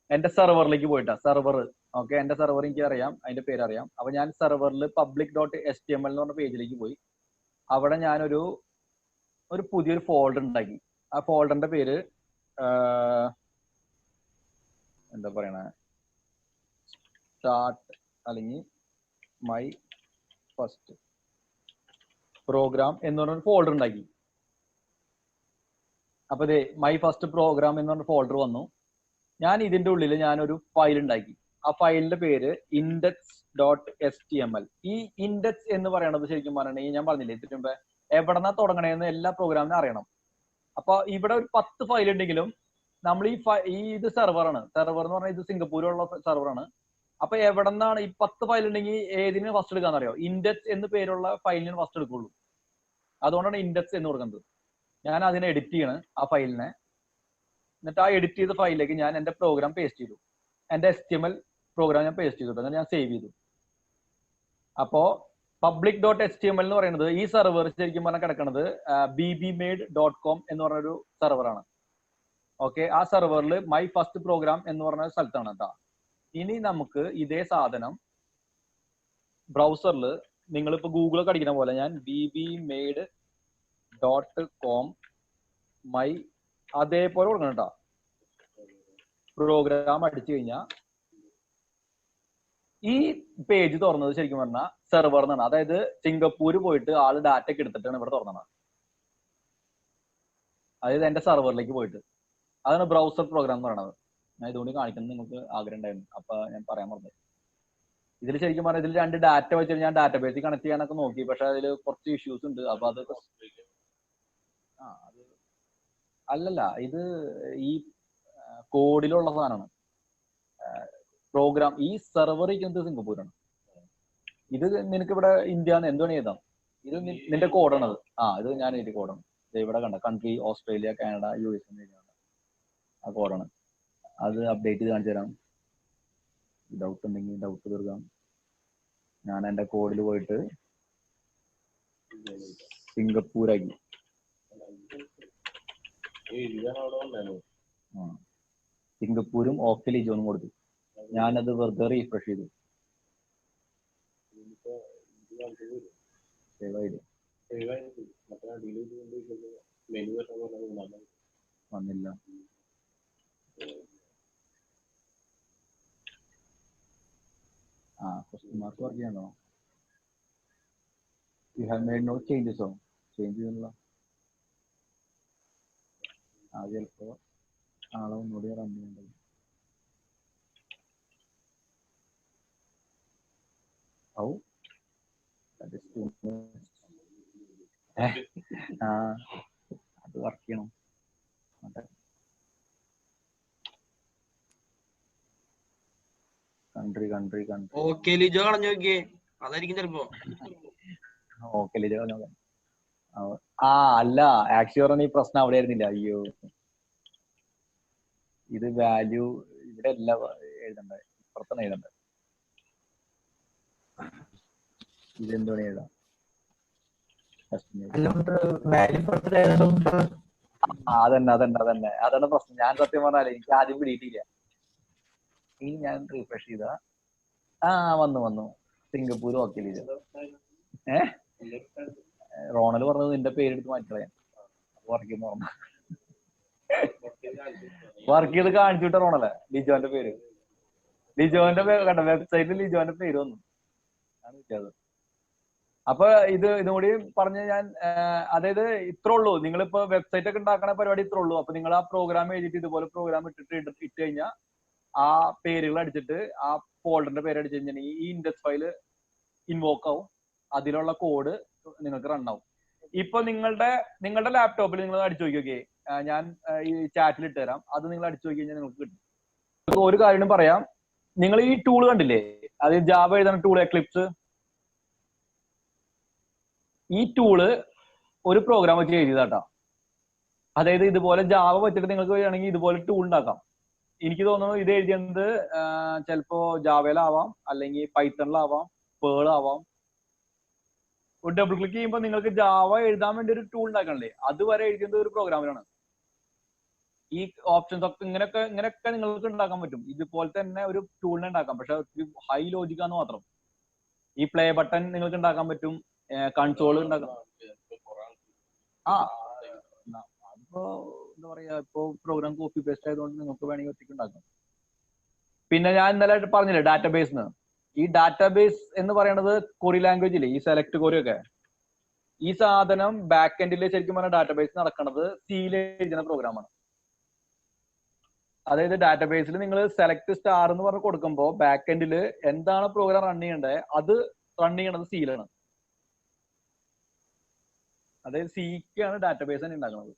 എന്റെ സെർവറിലേക്ക് പോയിട്ടാ, സെർവർ. ഓക്കെ, എന്റെ സെർവർ എനിക്ക് അറിയാം, അതിന്റെ പേര് അറിയാം. അപ്പൊ ഞാൻ സെർവറിൽ public.html എന്ന് പറഞ്ഞ പേജിലേക്ക് പോയി. അവിടെ ഞാനൊരു പുതിയൊരു ഫോൾഡർ ഉണ്ടാക്കി. ആ ഫോൾഡറിന്റെ പേര് എന്താ പറയണ, സ്റ്റാർട്ട് അല്ലെങ്കിൽ മൈ ഫസ്റ്റ് പ്രോഗ്രാം എന്ന് പറഞ്ഞൊരു ഫോൾഡർ ഉണ്ടാക്കി. അപ്പൊ ഇതേ മൈ ഫസ്റ്റ് പ്രോഗ്രാം എന്ന് പറഞ്ഞ ഫോൾഡർ വന്നു. ഞാൻ ഇതിന്റെ ഉള്ളിൽ ഞാനൊരു ഫയൽ ഉണ്ടാക്കി. ആ ഫയലിന്റെ പേര് index.html. ഈ ഇൻഡെക്സ് എന്ന് പറയുന്നത് ശരിക്കും പറഞ്ഞിട്ടുണ്ടെങ്കിൽ ഞാൻ പറഞ്ഞില്ലേ ഇതിന് മുമ്പേ എവിടെന്നാ തുടങ്ങണേന്ന് എല്ലാ പ്രോഗ്രാമിനും അറിയണം. അപ്പൊ ഇവിടെ ഒരു 10 ഫയൽ ഉണ്ടെങ്കിലും നമ്മൾ ഇത് സെർവറാണ്. സെർവർ എന്ന് പറഞ്ഞാൽ ഇത് സിംഗപ്പൂരിലുള്ള സെർവറാണ്. അപ്പൊ എവിടെന്നാണ് ഈ 10 ഫയൽ ഉണ്ടെങ്കിൽ ഏതിന് ഫസ്റ്റ് എടുക്കാന്ന് അറിയോ? ഇൻഡെക്സ് എന്ന് പേരുള്ള ഫയലിന് ഫസ്റ്റ് എടുക്കുള്ളൂ. അതുകൊണ്ടാണ് ഇൻഡെക്സ് എന്ന് കൊടുക്കുന്നത്. ഞാൻ അതിനെ എഡിറ്റ് ചെയ്യണം ആ ഫയലിനെ. എന്നിട്ട് ആ എഡിറ്റ് ചെയ്ത ഫയലിലേക്ക് ഞാൻ എന്റെ പ്രോഗ്രാം പേസ്റ്റ് ചെയ്തു. എന്റെ HTML പ്രോഗ്രാം ഞാൻ പേസ്റ്റ് ചെയ്തു. അങ്ങനെ ഞാൻ സേവ് ചെയ്തു. അപ്പോ public.html എന്ന് പറയുന്നത് ഈ സെർവർ ശരിക്കും പറഞ്ഞാൽ കിടക്കുന്നത് bbmade.com എന്ന് പറഞ്ഞൊരു സെർവറാണ്. ഓക്കെ, ആ സെർവറിൽ മൈ ഫസ്റ്റ് പ്രോഗ്രാം എന്ന് പറഞ്ഞ സ്ഥലത്താണ് കേട്ടോ. ഇനി നമുക്ക് ഇതേ സാധനം ബ്രൗസറിൽ നിങ്ങളിപ്പോ ഗൂഗിളൊക്കെ അടിക്കുന്ന പോലെ ഞാൻ bbmade.com മൈ അതേപോലെ കൊടുക്കണം കേട്ടോ. പ്രോഗ്രാം അടിച്ചു കഴിഞ്ഞാൽ ഈ പേജ് തുറന്നത് ശരിക്കും പറഞ്ഞാൽ സെർവർ എന്നാണ്. അതായത് സിംഗപ്പൂര് പോയിട്ട് ആള് ഡാറ്റ ഒക്കെ എടുത്തിട്ടാണ് ഇവിടെ തുറന്നത്. അതായത് എന്റെ സെർവറിലേക്ക് പോയിട്ട്. അതാണ് ബ്രൗസർ പ്രോഗ്രാം എന്ന് പറയുന്നത്. ഞാൻ ഇതുകൊണ്ട് കാണിക്കുന്നത് നിങ്ങൾക്ക് ആഗ്രഹം ഉണ്ടായിരുന്നു, അപ്പൊ ഞാൻ പറയാൻ പറഞ്ഞത്. ഇതിൽ ശരിക്കും പറഞ്ഞാൽ ഇതിൽ 2 ഡാറ്റ വെച്ചിട്ട് ഞാൻ ഡാറ്റാബേസിൽ കണക്ട് ചെയ്യാനൊക്കെ നോക്കി. പക്ഷെ അതിൽ കുറച്ച് ഇഷ്യൂസ് ഉണ്ട്. അപ്പൊ അത് അല്ലല്ല, ഇത് ഈ കോഡിലുള്ള സാധനമാണ്. പ്രോഗ്രാം ഈ സെർവർ ഇരിക്കുന്നത് സിംഗപ്പൂരാണ്. ഇത് നിനക്ക് ഇവിടെ ഇന്ത്യ എന്തുവേണേ എഴുതാം. ഇത് നിന്റെ കോഡാണത്. ഇത് ഞാൻ എഴുതിയ കോഡാണ്. ഇവിടെ കണ്ട കൺട്രി ഓസ്ട്രേലിയ, കാനഡ, US ആ കോഡാണ്. അത് അപ്ഡേറ്റ് ചെയ്ത് കാണിച്ചു തരാം. ഡൗട്ട് ഉണ്ടെങ്കിൽ ഡൗട്ട് തീർക്കാം. ഞാൻ എന്റെ കോഡിൽ പോയിട്ട് സിംഗപ്പൂരാക്കി. സിംഗപ്പൂരും ഓക്കെ ലിജോനും കൊടുത്തു. ഞാനത് വെറുതെ റീഫ്രഷ് ചെയ്തു. വന്നില്ല. ക്വസ്റ്റ്യൻ മാർക്ക് വർക്ക് ചെയ്യാനോ? യു ഹാവ് മേഡ് നോ ചേഞ്ചസോ? ചേഞ്ച് ചെയ്യുന്നില്ല. ചിലപ്പോ ആളെ ഒന്നുകൂടി റൺ ചെയ്യേണ്ടത്. അത് വർക്ക് ചെയ്യണം. കൺട്രി ഓക്കെ ലിജോ കളഞ്ഞു നോക്കിയേ, അതായിരിക്കും ചിലപ്പോ. ഓക്കെ ലിജോ അല്ല, ആക്ച്വലി പറഞ്ഞ ഈ പ്രശ്നം അവിടെ ആയിരുന്നില്ല. അയ്യോ, ഇത് വാല്യൂ ഇവിടെ അല്ല എഴുതണ്ടേ, ഇപ്പുറത്താണ് എഴുതണ്ടേ. ഇതെന്താണ് എഴുതാം? അതന്നെ അതാണ് പ്രശ്നം. ഞാൻ സത്യം പറഞ്ഞാലേ എനിക്ക് ആദ്യം പിടിയിട്ടില്ല. ഇനി ഞാൻ റീഫ്രഷ് ചെയ്ത വന്നു സിംഗപ്പൂർ ഓക്കെ ചെയ്തു. റോണൽ പറഞ്ഞത് നിന്റെ പേരെടുത്ത് മാറ്റിക്കളയാൻ. വർക്ക് ചെയ്യുന്ന ഓർമ്മ വർക്ക് ചെയ്ത് കാണിച്ചു വിട്ട റോണല്ലേ ലിജോന്റെ പേര്. ലിജോന്റെ കണ്ട വെബ്സൈറ്റിൽ ലിജോന്റെ പേര് വന്നു. ആണ് വിറ്റത്. അപ്പൊ ഇതുകൂടി പറഞ്ഞ് ഞാൻ അതായത് ഇത്രേ ഉള്ളൂ. നിങ്ങളിപ്പോ വെബ്സൈറ്റ് ഒക്കെ ഉണ്ടാക്കണ പരിപാടി ഇത്രേ ഉള്ളൂ. അപ്പൊ നിങ്ങൾ ആ പ്രോഗ്രാം എഴുതിയിട്ട് ഇതുപോലെ പ്രോഗ്രാം ഇട്ട് കഴിഞ്ഞാൽ ആ പേരുകൾ അടിച്ചിട്ട് ആ ഫോൾഡറിന്റെ പേര് അടിച്ചു കഴിഞ്ഞാൽ ഈ ഇൻഡെക്സ് ഫയൽ ഇൻവോക്ക് ആവും. അതിലുള്ള കോഡ് നിങ്ങൾക്ക് റൺ ആവും. ഇപ്പൊ നിങ്ങളുടെ ലാപ്ടോപ്പിൽ നിങ്ങൾ അടിച്ചു നോക്കിയൊക്കെ, ഞാൻ ഈ ചാറ്റിൽ ഇട്ട് തരാം. അത് നിങ്ങൾ അടിച്ചു നോക്കി കഴിഞ്ഞാൽ നിങ്ങൾക്ക് കിട്ടും. ഒരു കാര്യം പറയാം, നിങ്ങൾ ഈ ടൂൾ കണ്ടില്ലേ, അത് ജാവ എഴുതുന്ന ടൂൾ എക്ലിപ്സ്. ഈ ടൂള് ഒരു പ്രോഗ്രാം വെച്ച് എഴുതിയതാട്ടോ. അതായത് ഇതുപോലെ ജാവ വെച്ചിട്ട് നിങ്ങൾക്ക് വേണമെങ്കിൽ ഇതുപോലെ ടൂൾ ഉണ്ടാക്കാം. എനിക്ക് തോന്നുന്നു ഇത് എഴുതിയത് ചിലപ്പോ ജാവയിലാവാം, അല്ലെങ്കിൽ പൈത്തണിലാവാം, പേളാവാം. ഒരു ഡബിൾ ക്ലിക്ക് ചെയ്യുമ്പോൾ നിങ്ങൾക്ക് ജാവ എഴുതാൻ വേണ്ടി ഒരു ടൂൾ ഉണ്ടാക്കണല്ലേ, അതുവരെ എഴുതിയത് ഒരു പ്രോഗ്രാമിലാണ്. ഈ ഓപ്ഷൻസ് ഒക്കെ ഇങ്ങനെയൊക്കെ നിങ്ങൾക്ക് ഉണ്ടാക്കാൻ പറ്റും. ഇതുപോലെ തന്നെ ഒരു ടൂളിനെ ഉണ്ടാക്കാം. പക്ഷെ ഹൈ ലോജിക്കാന്ന് മാത്രം. ഈ പ്ലേ ബട്ടൺ നിങ്ങൾക്ക് ഉണ്ടാക്കാൻ പറ്റും, കൺസോൾ ഉണ്ടാക്കാം. അതിപ്പോ എന്താ പറയാ, ഇപ്പൊ പ്രോഗ്രാം കോപ്പി പേസ്റ്റ് ആയതുകൊണ്ട് നിങ്ങൾക്ക് വേണമെങ്കിൽ ഒറ്റയ്ക്ക് ഉണ്ടാക്കാം. പിന്നെ ഞാൻ ഇന്നലെ പറഞ്ഞില്ലേ ഡാറ്റാബേസ്. ഈ ഡാറ്റാബേസ് എന്ന് പറയുന്നത് കൊറി ലാംഗ്വേജ് ഇല്ലേ, ഈ സെലക്ട് കൊറി ഒക്കെ, ഈ സാധനം ബാക്ക് എൻഡിൽ ശരിക്കും പറഞ്ഞ ഡാറ്റാബേസ് നടക്കുന്നത് സിയിൽ എഴുതുന്ന പ്രോഗ്രാമാണ്. അതായത് ഡാറ്റാബേസിൽ നിങ്ങൾ സെലക്ട് സ്റ്റാർ എന്ന് പറഞ്ഞ് കൊടുക്കുമ്പോൾ ബാക്ക് എൻഡിൽ എന്താണ് പ്രോഗ്രാം റൺ ചെയ്യേണ്ടത് അത് റൺ ചെയ്യണത് സിയിലാണ്. അതായത് സിക്കാണ് ഡാറ്റാബേസ് തന്നെ ഉണ്ടാക്കുന്നത്.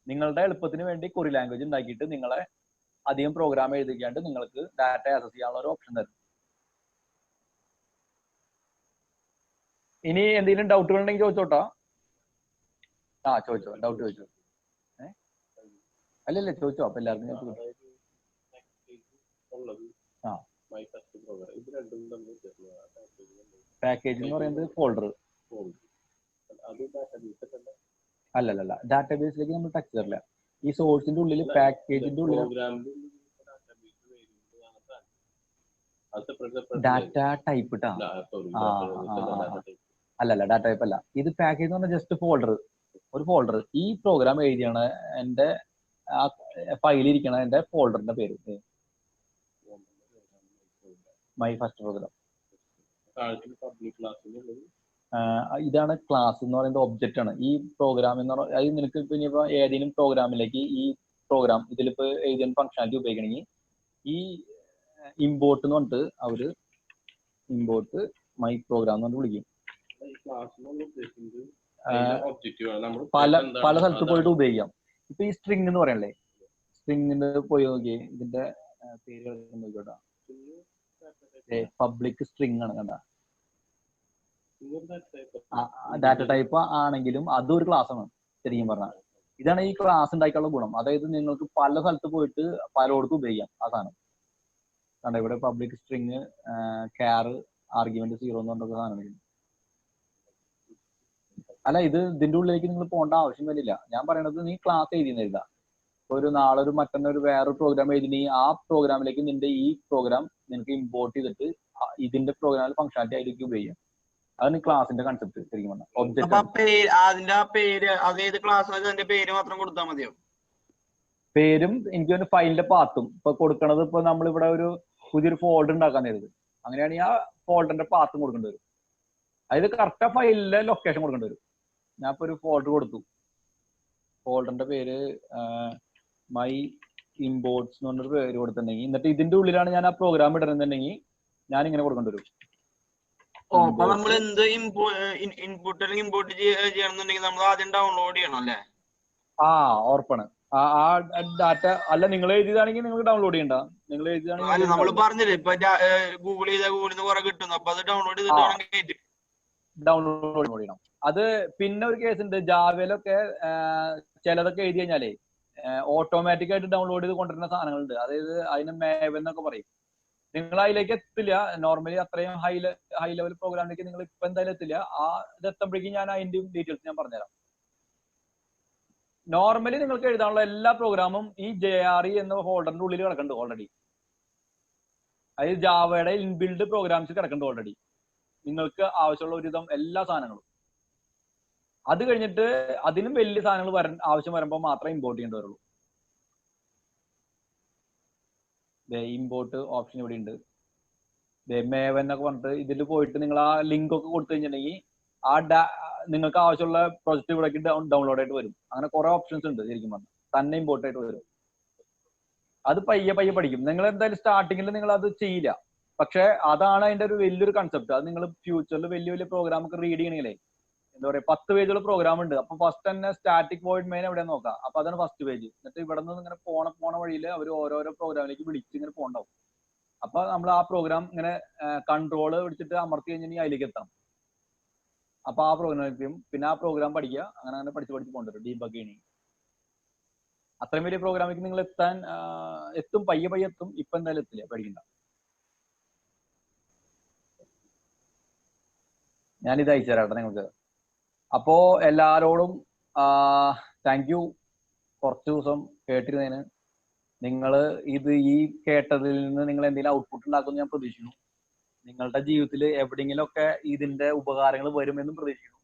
നിങ്ങളുടെ എളുപ്പത്തിന് വേണ്ടി കൊറി ലാംഗ്വേജ് ഉണ്ടാക്കിയിട്ട് നിങ്ങളെ അധികം പ്രോഗ്രാം എഴുതിക്കാണ്ട് നിങ്ങൾക്ക് ഡാറ്റ ആക്സസ് ചെയ്യാനുള്ള ഒരു ഓപ്ഷൻ തരും. ഇനി എന്തെങ്കിലും ഡൗട്ടുകൾ ഉണ്ടെങ്കിൽ ചോദിച്ചോട്ടോ. ചോദിച്ചോ, ഡൗട്ട് ചോദിച്ചോ. അല്ലല്ലേ ചോദിച്ചോ, അപ്പൊ എല്ലാവർക്കും പാക്കേജ് എന്ന് പറയുന്നത് ഫോൾഡർ അല്ലല്ല, ഡാറ്റാബേസിലേക്ക് നമ്മൾ ടച്ച് ചെയ്തില്ല. ഈ സോഴ്സിന്റെ ഉള്ളിൽ പാക്കേജിന്റെ ഉള്ളിൽ ഡാറ്റ ടൈപ്പ് ഇട്ടാ അല്ലല്ല, ഡാറ്റ ടൈപ്പ് അല്ല. ഇത് പാക്കേജ് എന്ന് പറഞ്ഞാൽ ജസ്റ്റ് ഫോൾഡർ, ഒരു ഫോൾഡർ. ഈ പ്രോഗ്രാം എഴുതിയാണ് എന്റെ ആ ഫയലിൽ ഇരിക്കണ എന്റെ ഫോൾഡറിന്റെ പേര് മൈ ഫസ്റ്റ് പ്രോഗ്രാം. ഇതാണ് ക്ലാസ് എന്ന് പറയുന്നത്, ഒബ്ജക്റ്റ് ആണ്. ഈ പ്രോഗ്രാം എന്ന് പറഞ്ഞാൽ അത് നിനക്ക് ഇനിയിപ്പോ ഏതെങ്കിലും പ്രോഗ്രാമിലേക്ക് ഈ പ്രോഗ്രാം ഇതിലിപ്പോ ഏതെങ്കിലും ഫംഗ്ഷനാലിറ്റി ഉപയോഗിക്കണമെങ്കിൽ ഈ ഇമ്പോർട്ട് എന്ന് പറഞ്ഞിട്ട് അവര് ഇമ്പോർട്ട് മൈ പ്രോഗ്രാം എന്ന് പറഞ്ഞിട്ട് വിളിക്കും. പല സ്ഥലത്ത് പോയിട്ട് ഉപയോഗിക്കാം. ഇപ്പൊ ഈ സ്ട്രിങ് എന്ന് പറയണല്ലേ, സ്ട്രിങ്ങിന്റെ പോയി നോക്കി, ഇതിന്റെ പേര് നോക്കിക്കോട്ടെ, പബ്ലിക് സ്ട്രിങ് ആണ്. കണ്ട, ഡാറ്റ ടൈപ്പ് ആണെങ്കിലും അതും ഒരു ക്ലാസ് ആണ് ശരിക്കും പറഞ്ഞാൽ. ഇതാണ് ഈ ക്ലാസ് ഉണ്ടാക്കിയുള്ള ഗുണം. അതായത് നിങ്ങൾക്ക് പല സ്ഥലത്ത് പോയിട്ട് പലയിടത്തും ഉപയോഗിക്കാം ആ സാധനം. കണ്ട, ഇവിടെ പബ്ലിക് സ്ട്രിങ് ക്യാർ ആർഗ്യുമെന്റ് 0 എന്ന് പറഞ്ഞ സാധനം. അല്ല, ഇതിന്റെ ഉള്ളിലേക്ക് നിങ്ങൾ പോകേണ്ട ആവശ്യം വരില്ല. ഞാൻ പറയണത് നീ ക്ലാസ് എഴുതിയെന്നില്ല, ഒരു നാളെ ഒരു മറ്റൊരു വേറൊരു പ്രോഗ്രാം എഴുതി ആ പ്രോഗ്രാമിലേക്ക് നിന്റെ ഈ പ്രോഗ്രാം നിനക്ക് ഇമ്പോർട്ട് ചെയ്തിട്ട് ഇതിന്റെ പ്രോഗ്രാമിൽ ഫംഗ്ഷനാലിറ്റി ആയിരിക്കും ഉപയോഗിക്കാം. അതാണ് ക്ലാസിന്റെ കൺസെപ്റ്റ് ശരിക്കും പറഞ്ഞാൽ. പേരും എനിക്ക് ഒരു ഫയലിന്റെ പാത്തും ഇപ്പൊ കൊടുക്കണത്. ഇപ്പൊ നമ്മളിവിടെ ഒരു പുതിയൊരു ഫോൾഡർ ഉണ്ടാക്കാൻ നേരത്, അങ്ങനെയാണെങ്കിൽ ആ ഫോൾഡറിന്റെ പാത്തും കൊടുക്കേണ്ടി വരും. അതായത് കറക്റ്റ് ആ ഫയലിലെ ലൊക്കേഷൻ കൊടുക്കേണ്ടി വരും. ഞാൻ ഇപ്പൊ ഒരു ഫോൾഡർ കൊടുത്തു, ഫോൾഡറിന്റെ പേര് മൈ ഇമ്പോർട്ട്സ് എന്ന് പറഞ്ഞൊരു പേര് കൊടുത്തിട്ടുണ്ടെങ്കിൽ, എന്നിട്ട് ഇതിന്റെ ഉള്ളിലാണ് ഞാൻ ആ പ്രോഗ്രാം ഇടണമെന്നുണ്ടെങ്കിൽ ഞാൻ ഇങ്ങനെ കൊടുക്കേണ്ടി വരും. നമ്മൾ എന്ത് ഇൻപുട്ട് അല്ലെങ്കിൽ ഇമ്പോർട്ട് ചെയ്യണമെന്നുണ്ടെങ്കിൽ നമ്മൾ ആദ്യം ഡൗൺലോഡ് ചെയ്യണം അല്ലേ? ഓർപ്പാണ്. ആ ഡാറ്റ അല്ല, നിങ്ങൾ എഴുതിയതാണെങ്കിൽ നിങ്ങൾ ഡൗൺലോഡ് ചെയ്യണ്ട. നിങ്ങൾ എഴുതിയതാണെങ്കിൽ നമ്മൾ പറഞ്ഞില്ലേ ഇപ്പൊ ഗൂഗിൾ ചെയ്താൽ ഗൂഗിളിൽ നിന്ന് കുറെ കിട്ടുന്നു, അപ്പൊ അത് ഡൗൺലോഡ് ചെയ്തിട്ട് ഡൗൺലോഡ് ചെയ്യണം. അത് പിന്നെ ഒരു കേസ് ഉണ്ട്, ജാവയിലൊക്കെ ചിലതൊക്കെ എഴുതി കഴിഞ്ഞാലേ ഓട്ടോമാറ്റിക് ആയിട്ട് ഡൗൺലോഡ് ചെയ്ത് കൊണ്ടുവരുന്ന സാധനങ്ങളുണ്ട്. അതായത് അതിന് മേവൻ എന്നൊക്കെ പറയും. നിങ്ങൾ അതിലേക്ക് എത്തില്ല. നോർമലി അത്രയും ഹൈ ലെവൽ പ്രോഗ്രാമിലേക്ക് നിങ്ങൾ ഇപ്പൊ എന്തായാലും എത്തില്ല. ഇത് എത്തുമ്പോഴേക്കും ഞാൻ അതിന്റെ ഡീറ്റെയിൽസ് ഞാൻ പറഞ്ഞുതരാം. നോർമലി നിങ്ങൾക്ക് എഴുതാനുള്ള എല്ലാ പ്രോഗ്രാമും ഈ JRE എന്ന ഫോൾഡറിന്റെ ഉള്ളിൽ കിടക്കുന്നുണ്ട് ഓൾറെഡി. അതായത് ജാവയുടെ ഇൻബിൽഡ് പ്രോഗ്രാംസ് കിടക്കുന്നുണ്ട് ഓൾറെഡി. നിങ്ങൾക്ക് ആവശ്യമുള്ള ഒരുവിധം എല്ലാ സാധനങ്ങളും. അത് കഴിഞ്ഞിട്ട് അതിനും വലിയ സാധനങ്ങൾ ആവശ്യം വരുമ്പോൾ മാത്രമേ ഇമ്പോർട്ട് ചെയ്യേണ്ടി വരുള്ളൂ. ഇമ്പോർട്ട് ഓപ്ഷൻ ഇവിടെ ഉണ്ട്. മേവൻ എന്നൊക്കെ പറഞ്ഞിട്ട് ഇതിൽ പോയിട്ട് നിങ്ങൾ ആ ലിങ്ക് ഒക്കെ കൊടുത്തു കഴിഞ്ഞിട്ടുണ്ടെങ്കിൽ നിങ്ങൾക്ക് ആവശ്യമുള്ള പ്രൊജക്ട് ഇവിടേക്ക് ഡൗൺലോഡ് ആയിട്ട് വരും. അങ്ങനെ കുറെ ഓപ്ഷൻസ് ഉണ്ട് ശരിക്കും പറഞ്ഞാൽ, തന്നെ ഇമ്പോർട്ട് ആയിട്ട് വരും. അത് പയ്യെ പഠിക്കും. നിങ്ങൾ എന്തായാലും സ്റ്റാർട്ടിങ്ങിൽ നിങ്ങൾ അത് ചെയ്യില്ല. പക്ഷെ അതാണ് അതിന്റെ ഒരു വലിയൊരു കൺസെപ്റ്റ്. അത് നിങ്ങൾ ഫ്യൂച്ചറിൽ വലിയ പ്രോഗ്രാം ഒക്കെ റീഡ് ചെയ്യണമെങ്കിലേ എന്താ പറയുക, 10 പേജുള്ള പ്രോഗ്രാം ഉണ്ട്. അപ്പൊ ഫസ്റ്റ് തന്നെ സ്റ്റാറ്റിക് വോയിഡ് മെയിൻ എവിടെ നോക്കാം. അപ്പൊ അതാണ് ഫസ്റ്റ് പേജ്. എന്നിട്ട് ഇവിടെ നിന്ന് ഇങ്ങനെ പോണ വഴിയിൽ അവർ ഓരോരോ പ്രോഗ്രാമിലേക്ക് വിളിച്ച് ഇങ്ങനെ പോകണ്ടാവും. അപ്പൊ നമ്മൾ ആ പ്രോഗ്രാം ഇങ്ങനെ കൺട്രോള് പിടിച്ചിട്ട് അമർത്തി കഴിഞ്ഞാൽ അതിലേക്ക് എത്തണം. അപ്പൊ ആ പ്രോഗ്രാം പിന്നെ ആ പ്രോഗ്രാം പഠിക്കുക. അങ്ങനെ പഠിച്ച് കൊണ്ടുവരും ഡീബഗ് ചെയ്യണമെങ്കിൽ. അത്രയും വലിയ പ്രോഗ്രാമിലേക്ക് നിങ്ങൾ എത്തും, പയ്യെ എത്തും. ഇപ്പൊ എന്തായാലും എത്തില്ല, പഠിക്കണ്ട. ഞാനിത് അയച്ചു തരാട്ടെ നിങ്ങൾക്ക്. അപ്പോ എല്ലാരോടും താങ്ക് യു, കുറച്ച് ദിവസം കേട്ടിരുന്നതിന്. നിങ്ങൾ ഈ കേട്ടതിൽ നിന്ന് നിങ്ങൾ എന്തെങ്കിലും ഔട്ട്പുട്ട് ഉണ്ടാക്കുമെന്ന് ഞാൻ പ്രതീക്ഷിക്കുന്നു. നിങ്ങളുടെ ജീവിതത്തിൽ എവിടെയെങ്കിലും ഒക്കെ ഇതിന്റെ ഉപകാരങ്ങൾ വരുമെന്നും പ്രതീക്ഷിക്കുന്നു.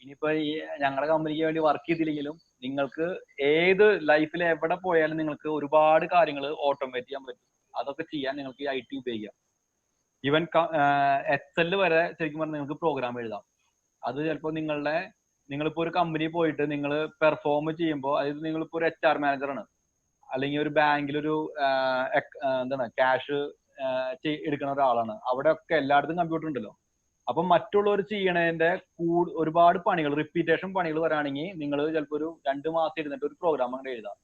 ഇനിയിപ്പോ ഈ ഞങ്ങളുടെ കമ്പനിക്ക് വേണ്ടി വർക്ക് ചെയ്തില്ലെങ്കിലും നിങ്ങൾക്ക് ഏത് ലൈഫിൽ എവിടെ പോയാലും നിങ്ങൾക്ക് ഒരുപാട് കാര്യങ്ങൾ ഓട്ടോമേറ്റ് ചെയ്യാൻ പറ്റും. അതൊക്കെ ചെയ്യാൻ നിങ്ങൾക്ക് ഈ IT ഉപയോഗിക്കാം. ഈവൻ Excel വരെ ശരിക്കും പറഞ്ഞാൽ നിങ്ങൾക്ക് പ്രോഗ്രാം എഴുതാം. അത് ചിലപ്പോൾ നിങ്ങളിപ്പോ ഒരു കമ്പനി പോയിട്ട് നിങ്ങൾ പെർഫോം ചെയ്യുമ്പോൾ, അതായത് നിങ്ങളിപ്പോ ഒരു HR മാനേജറാണ്, അല്ലെങ്കിൽ ഒരു ബാങ്കിലൊരു എന്താണ് ക്യാഷ് എടുക്കുന്ന ഒരാളാണ്. അവിടെ ഒക്കെ എല്ലായിടത്തും കമ്പ്യൂട്ടർ ഉണ്ടല്ലോ. അപ്പൊ മറ്റുള്ളവർ ചെയ്യണതിന്റെ ഒരുപാട് പണികൾ, റിപ്പീറ്റേഷൻ പണികൾ വരാണെങ്കിൽ നിങ്ങൾ ചിലപ്പോൾ ഒരു 2 മാസം ഇരുന്നിട്ട് ഒരു പ്രോഗ്രാം അങ്ങനെ എഴുതാം.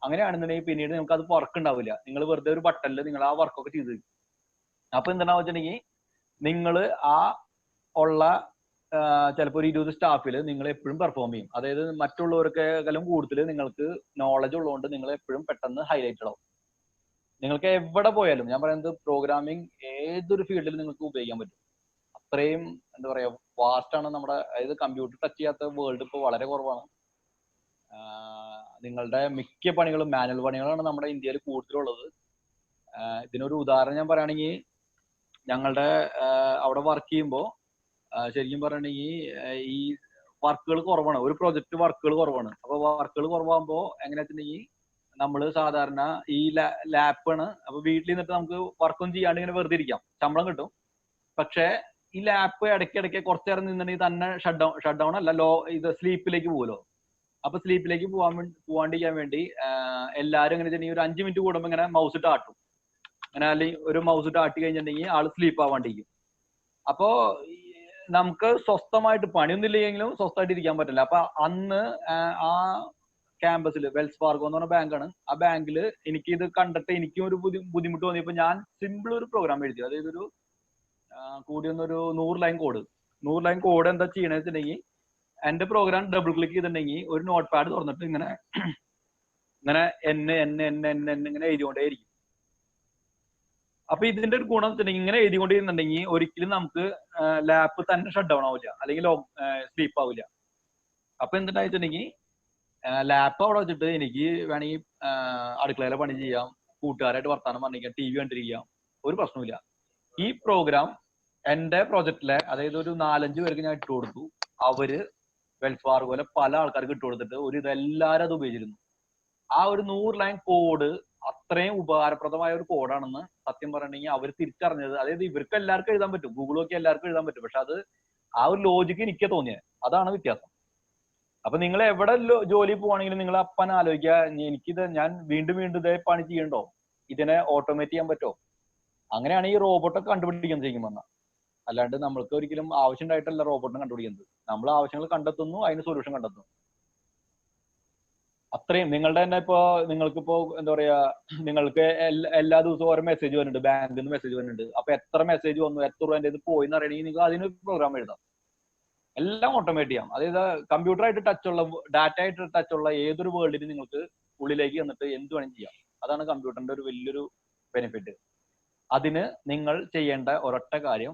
അങ്ങനെയാണെന്നുണ്ടെങ്കിൽ പിന്നീട് നിങ്ങൾക്ക് അത് വർക്ക് ഉണ്ടാവില്ല. നിങ്ങൾ വെറുതെ ഒരു ബട്ടണിൽ നിങ്ങൾ ആ വർക്കൊക്കെ ചെയ്ത് തരും. അപ്പൊ എന്താണെന്ന് വെച്ചിട്ടുണ്ടെങ്കിൽ നിങ്ങൾ ആ ഉള്ള ചിലപ്പോൾ ഒരു 20 സ്റ്റാഫിൽ നിങ്ങൾ എപ്പോഴും പെർഫോം ചെയ്യും. അതായത് മറ്റുള്ളവർക്കെക്കാളും കൂടുതൽ നിങ്ങൾക്ക് നോളജ് ഉള്ളതുകൊണ്ട് നിങ്ങൾ എപ്പോഴും പെട്ടെന്ന് ഹൈലൈറ്റഡ് ആവും. നിങ്ങൾക്ക് എവിടെ പോയാലും, ഞാൻ പറയുന്നത് പ്രോഗ്രാമിംഗ് ഏതൊരു ഫീൽഡിൽ നിങ്ങൾക്ക് ഉപയോഗിക്കാൻ പറ്റും. അത്രയും എന്താ പറയാ വാസ്റ്റ് ആണ് നമ്മുടെ, അതായത് കമ്പ്യൂട്ടർ ടച്ച് ചെയ്യാത്ത വേൾഡ് ഇപ്പോൾ വളരെ കുറവാണ്. നിങ്ങളുടെ മിക്ക പണികളും മാനുവൽ പണികളാണ് നമ്മുടെ ഇന്ത്യയിൽ കൂടുതലുള്ളത്. ഇതിനൊരു ഉദാഹരണം ഞാൻ പറയുകയാണെങ്കിൽ, ഞങ്ങളുടെ അവിടെ വർക്ക് ചെയ്യുമ്പോൾ ശരിക്കും പറയുകയാണെങ്കിൽ ഈ വർക്കുകൾ കുറവാണ്, ഒരു പ്രൊജക്ട് വർക്കുകൾ കുറവാണ്. അപ്പൊ വർക്കുകൾ കുറവാകുമ്പോൾ എങ്ങനെയാ വെച്ചിട്ടുണ്ടെങ്കിൽ നമ്മൾ സാധാരണ ഈ ലാപ്പാണ്. അപ്പൊ വീട്ടിൽ നിന്നിട്ട് നമുക്ക് വർക്കൊന്നും ചെയ്യാണ്ട് ഇങ്ങനെ വെറുതെ ഇരിക്കാം, ശമ്പളം കിട്ടും. പക്ഷെ ഈ ലാപ്പ് ഇടയ്ക്കിടയ്ക്ക് കുറച്ചു നേരം നിന്നിട്ടുണ്ടെങ്കിൽ തന്നെ ഷട്ട് ഡൗൺ അല്ല, ഇത് സ്ലീപ്പിലേക്ക് പോകുമല്ലോ. അപ്പൊ സ്ലീപ്പിലേക്ക് പോവാണ്ടിരിക്കാൻ വേണ്ടി എല്ലാവരും എങ്ങനെ വെച്ചിട്ടുണ്ടെങ്കിൽ ഒരു 5 മിനിറ്റ് കൂടുമ്പോൾ ഇങ്ങനെ മൗസ് ഇട്ട് ആട്ടും. അങ്ങനെ അല്ലെങ്കിൽ ഒരു മൗസ് ഇട്ട് ആട്ടി കഴിഞ്ഞിട്ടുണ്ടെങ്കിൽ ആള് സ്ലീപ്പ് ആവാണ്ടിരിക്കും. അപ്പോ നമുക്ക് സ്വസ്ഥമായിട്ട് പണിയൊന്നും ഇല്ലെങ്കിലും സ്വസ്ഥമായിട്ട് ഇരിക്കാൻ പറ്റില്ല. അപ്പൊ അന്ന് ആ ക്യാമ്പസിൽ വെൽസ് ഫാർഗോ എന്ന് പറഞ്ഞ ബാങ്കാണ്. ആ ബാങ്കിൽ എനിക്ക് ഇത് കണ്ടിട്ട് എനിക്കും ഒരു ബുദ്ധിമുട്ട് തോന്നിയപ്പോൾ ഞാൻ സിമ്പിൾ ഒരു പ്രോഗ്രാം എഴുതി. അതായത് ഒരു കൂടിയൊന്നൊരു 100 ലൈൻ കോഡ്. 100 ലൈൻ കോഡ് എന്താ ചെയ്യണമെന്ന് വെച്ചിട്ടുണ്ടെങ്കിൽ, എന്റെ പ്രോഗ്രാം ഡബിൾ ക്ലിക്ക് ചെയ്തിട്ടുണ്ടെങ്കിൽ ഒരു നോട്ട് പാഡ് തുറന്നിട്ട് ഇങ്ങനെ ഇങ്ങനെ എഴുതിക്കൊണ്ടേയിരിക്കും. അപ്പൊ ഇതിന്റെ ഒരു ഗുണം വെച്ചിട്ടുണ്ടെങ്കിൽ ഇങ്ങനെ എഴുതിക്കൊണ്ടിരുന്നുണ്ടെങ്കിൽ ഒരിക്കലും നമുക്ക് ലാപ്പ് തന്നെ ഷട്ട് ഡൗൺ ആവില്ല, അല്ലെങ്കിൽ സ്ലീപ്പ് ആവില്ല. അപ്പൊ എന്തുണ്ടാ വെച്ചിട്ടുണ്ടെങ്കിൽ ലാപ്പ് അവിടെ വെച്ചിട്ട് എനിക്ക് വേണമെങ്കിൽ അടുക്കളയിലെ പണി ചെയ്യാം, കൂട്ടുകാരായിട്ട് വർത്താനം പറഞ്ഞിരിക്കാം, TV കണ്ടിരിക്കാം, ഒരു പ്രശ്നമില്ല. ഈ പ്രോഗ്രാം എന്റെ പ്രോജക്റ്റിലെ, അതായത് ഒരു 4-5 പേർക്ക് ഞാൻ ഇട്ട് കൊടുത്തു. അവര് വെൽസ് ഫാർഗോയിലെ പല ആൾക്കാർക്ക് ഇട്ട് കൊടുത്തിട്ട് ഇതെല്ലാവരും അത് ഉപയോഗിച്ചിരുന്നു. ആ ഒരു 100 ലൈൻ കോഡ് അത്രയും ഉപകാരപ്രദമായ ഒരു കോഡാണെന്ന് സത്യം പറഞ്ഞിട്ടുണ്ടെങ്കിൽ അവർ തിരിച്ചറിഞ്ഞത്. അതായത് ഇവർക്ക് എല്ലാവർക്കും എഴുതാൻ പറ്റും, ഗൂഗിൾ നോക്കി എല്ലാവർക്കും എഴുതാൻ പറ്റും, പക്ഷെ അത് ആ ഒരു ലോജിക്ക് എനിക്ക് തോന്നിയത്, അതാണ് വ്യത്യാസം. അപ്പൊ നിങ്ങൾ എവിടെ ജോലി പോവാണെങ്കിലും നിങ്ങൾ അപ്പൻ ആലോചിക്കുക, ഞാൻ വീണ്ടും ഇതേ പണി ചെയ്യണ്ടോ, ഇതിനെ ഓട്ടോമേറ്റ് ചെയ്യാൻ പറ്റുമോ? അങ്ങനെയാണ് ഈ റോബോട്ടൊക്കെ കണ്ടുപിടിക്കുന്നത് ശരിക്കും പറഞ്ഞാൽ. അല്ലാണ്ട് നമ്മൾക്ക് ഒരിക്കലും ആവശ്യം ഉണ്ടായിട്ടല്ല റോബോട്ടിനെ കണ്ടുപിടിക്കുന്നത്. നമ്മൾ ആവശ്യങ്ങൾ കണ്ടെത്തുന്നു, അതിന് സൊല്യൂഷൻ കണ്ടെത്തുന്നു. അത്രയും നിങ്ങളുടെ തന്നെ നിങ്ങൾക്കിപ്പോ എന്താ പറയാ, നിങ്ങൾക്ക് എല്ലാ ദിവസവും ഓരോ മെസ്സേജ് വരുന്നുണ്ട്, ബാങ്കിൽ നിന്ന് മെസ്സേജ് വരുന്നുണ്ട്. അപ്പൊ എത്ര മെസ്സേജ് വന്നു, എത്ര രൂപ ഇത് പോയി എന്ന് അറിയണമെങ്കിൽ നിങ്ങൾക്ക് അതിന് പ്രോഗ്രാം എഴുതാം. എല്ലാം ഓട്ടോമേറ്റ് ചെയ്യാം. അതായത് കമ്പ്യൂട്ടറായിട്ട് ടച്ചുള്ള, ഡാറ്റ ആയിട്ട് ടച്ചുള്ള ഏതൊരു വേൾഡിനും നിങ്ങൾക്ക് ഉള്ളിലേക്ക് വന്നിട്ട് എന്ത് വേണമെങ്കിലും ചെയ്യാം. അതാണ് കമ്പ്യൂട്ടറിന്റെ ഒരു വലിയൊരു ബെനിഫിറ്റ്. അതിന് നിങ്ങൾ ചെയ്യേണ്ട ഒരൊറ്റ കാര്യം,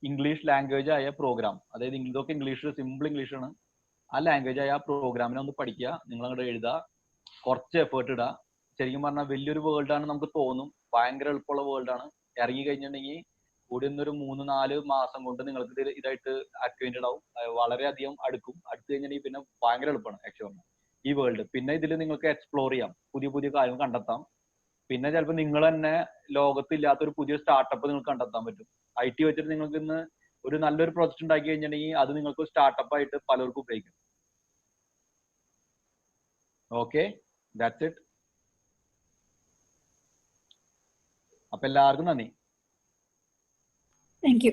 ഇംഗ്ലീഷ് ലാംഗ്വേജ് ആയ പ്രോഗ്രാം, അതായത് ഇതൊക്കെ ഇംഗ്ലീഷ്, സിമ്പിൾ ഇംഗ്ലീഷ് ആണ്. ആ ലാംഗ്വേജ് ആയ ആ പ്രോഗ്രാമിനെ ഒന്ന് പഠിക്കുക, നിങ്ങൾ അങ്ങോട്ട് എഴുതുക, കുറച്ച് എഫേർട്ട് ഇടുക. ശരിക്കും പറഞ്ഞാൽ വലിയൊരു വേൾഡാണ് നമുക്ക് തോന്നും, ഭയങ്കര എളുപ്പമുള്ള വേൾഡാണ്. ഇറങ്ങി കഴിഞ്ഞിട്ടുണ്ടെങ്കിൽ കൂടി ഒന്നൊരു 3-4 മാസം കൊണ്ട് നിങ്ങൾക്ക് ഇതായിട്ട് അക്വൈന്റഡ് ആവും, വളരെയധികം അടുക്കും. അടുത്ത് കഴിഞ്ഞിട്ടുണ്ടെങ്കിൽ പിന്നെ ഭയങ്കര എളുപ്പമാണ് ആക്ച്വലി ഈ വേൾഡ്. പിന്നെ ഇതിൽ നിങ്ങൾക്ക് എക്സ്പ്ലോർ ചെയ്യാം, പുതിയ പുതിയ കാര്യങ്ങൾ കണ്ടെത്താം. പിന്നെ ചിലപ്പോൾ നിങ്ങൾ തന്നെ ലോകത്തില്ലാത്തൊരു പുതിയ സ്റ്റാർട്ടപ്പ് നിങ്ങൾക്ക് കണ്ടെത്താൻ പറ്റും. IT വെച്ചിട്ട് നിങ്ങൾക്ക് ഇന്ന് ഒരു നല്ലൊരു പ്രോജക്റ്റ് ഉണ്ടാക്കി കഴിഞ്ഞിട്ടുണ്ടെങ്കിൽ അത് നിങ്ങൾക്ക് സ്റ്റാർട്ടപ്പ് ആയിട്ട് പലർക്കും ഉപയോഗിക്കും. Okay, that's it. അപ്പൊ എല്ലാവർക്കും നന്ദി. Thank you.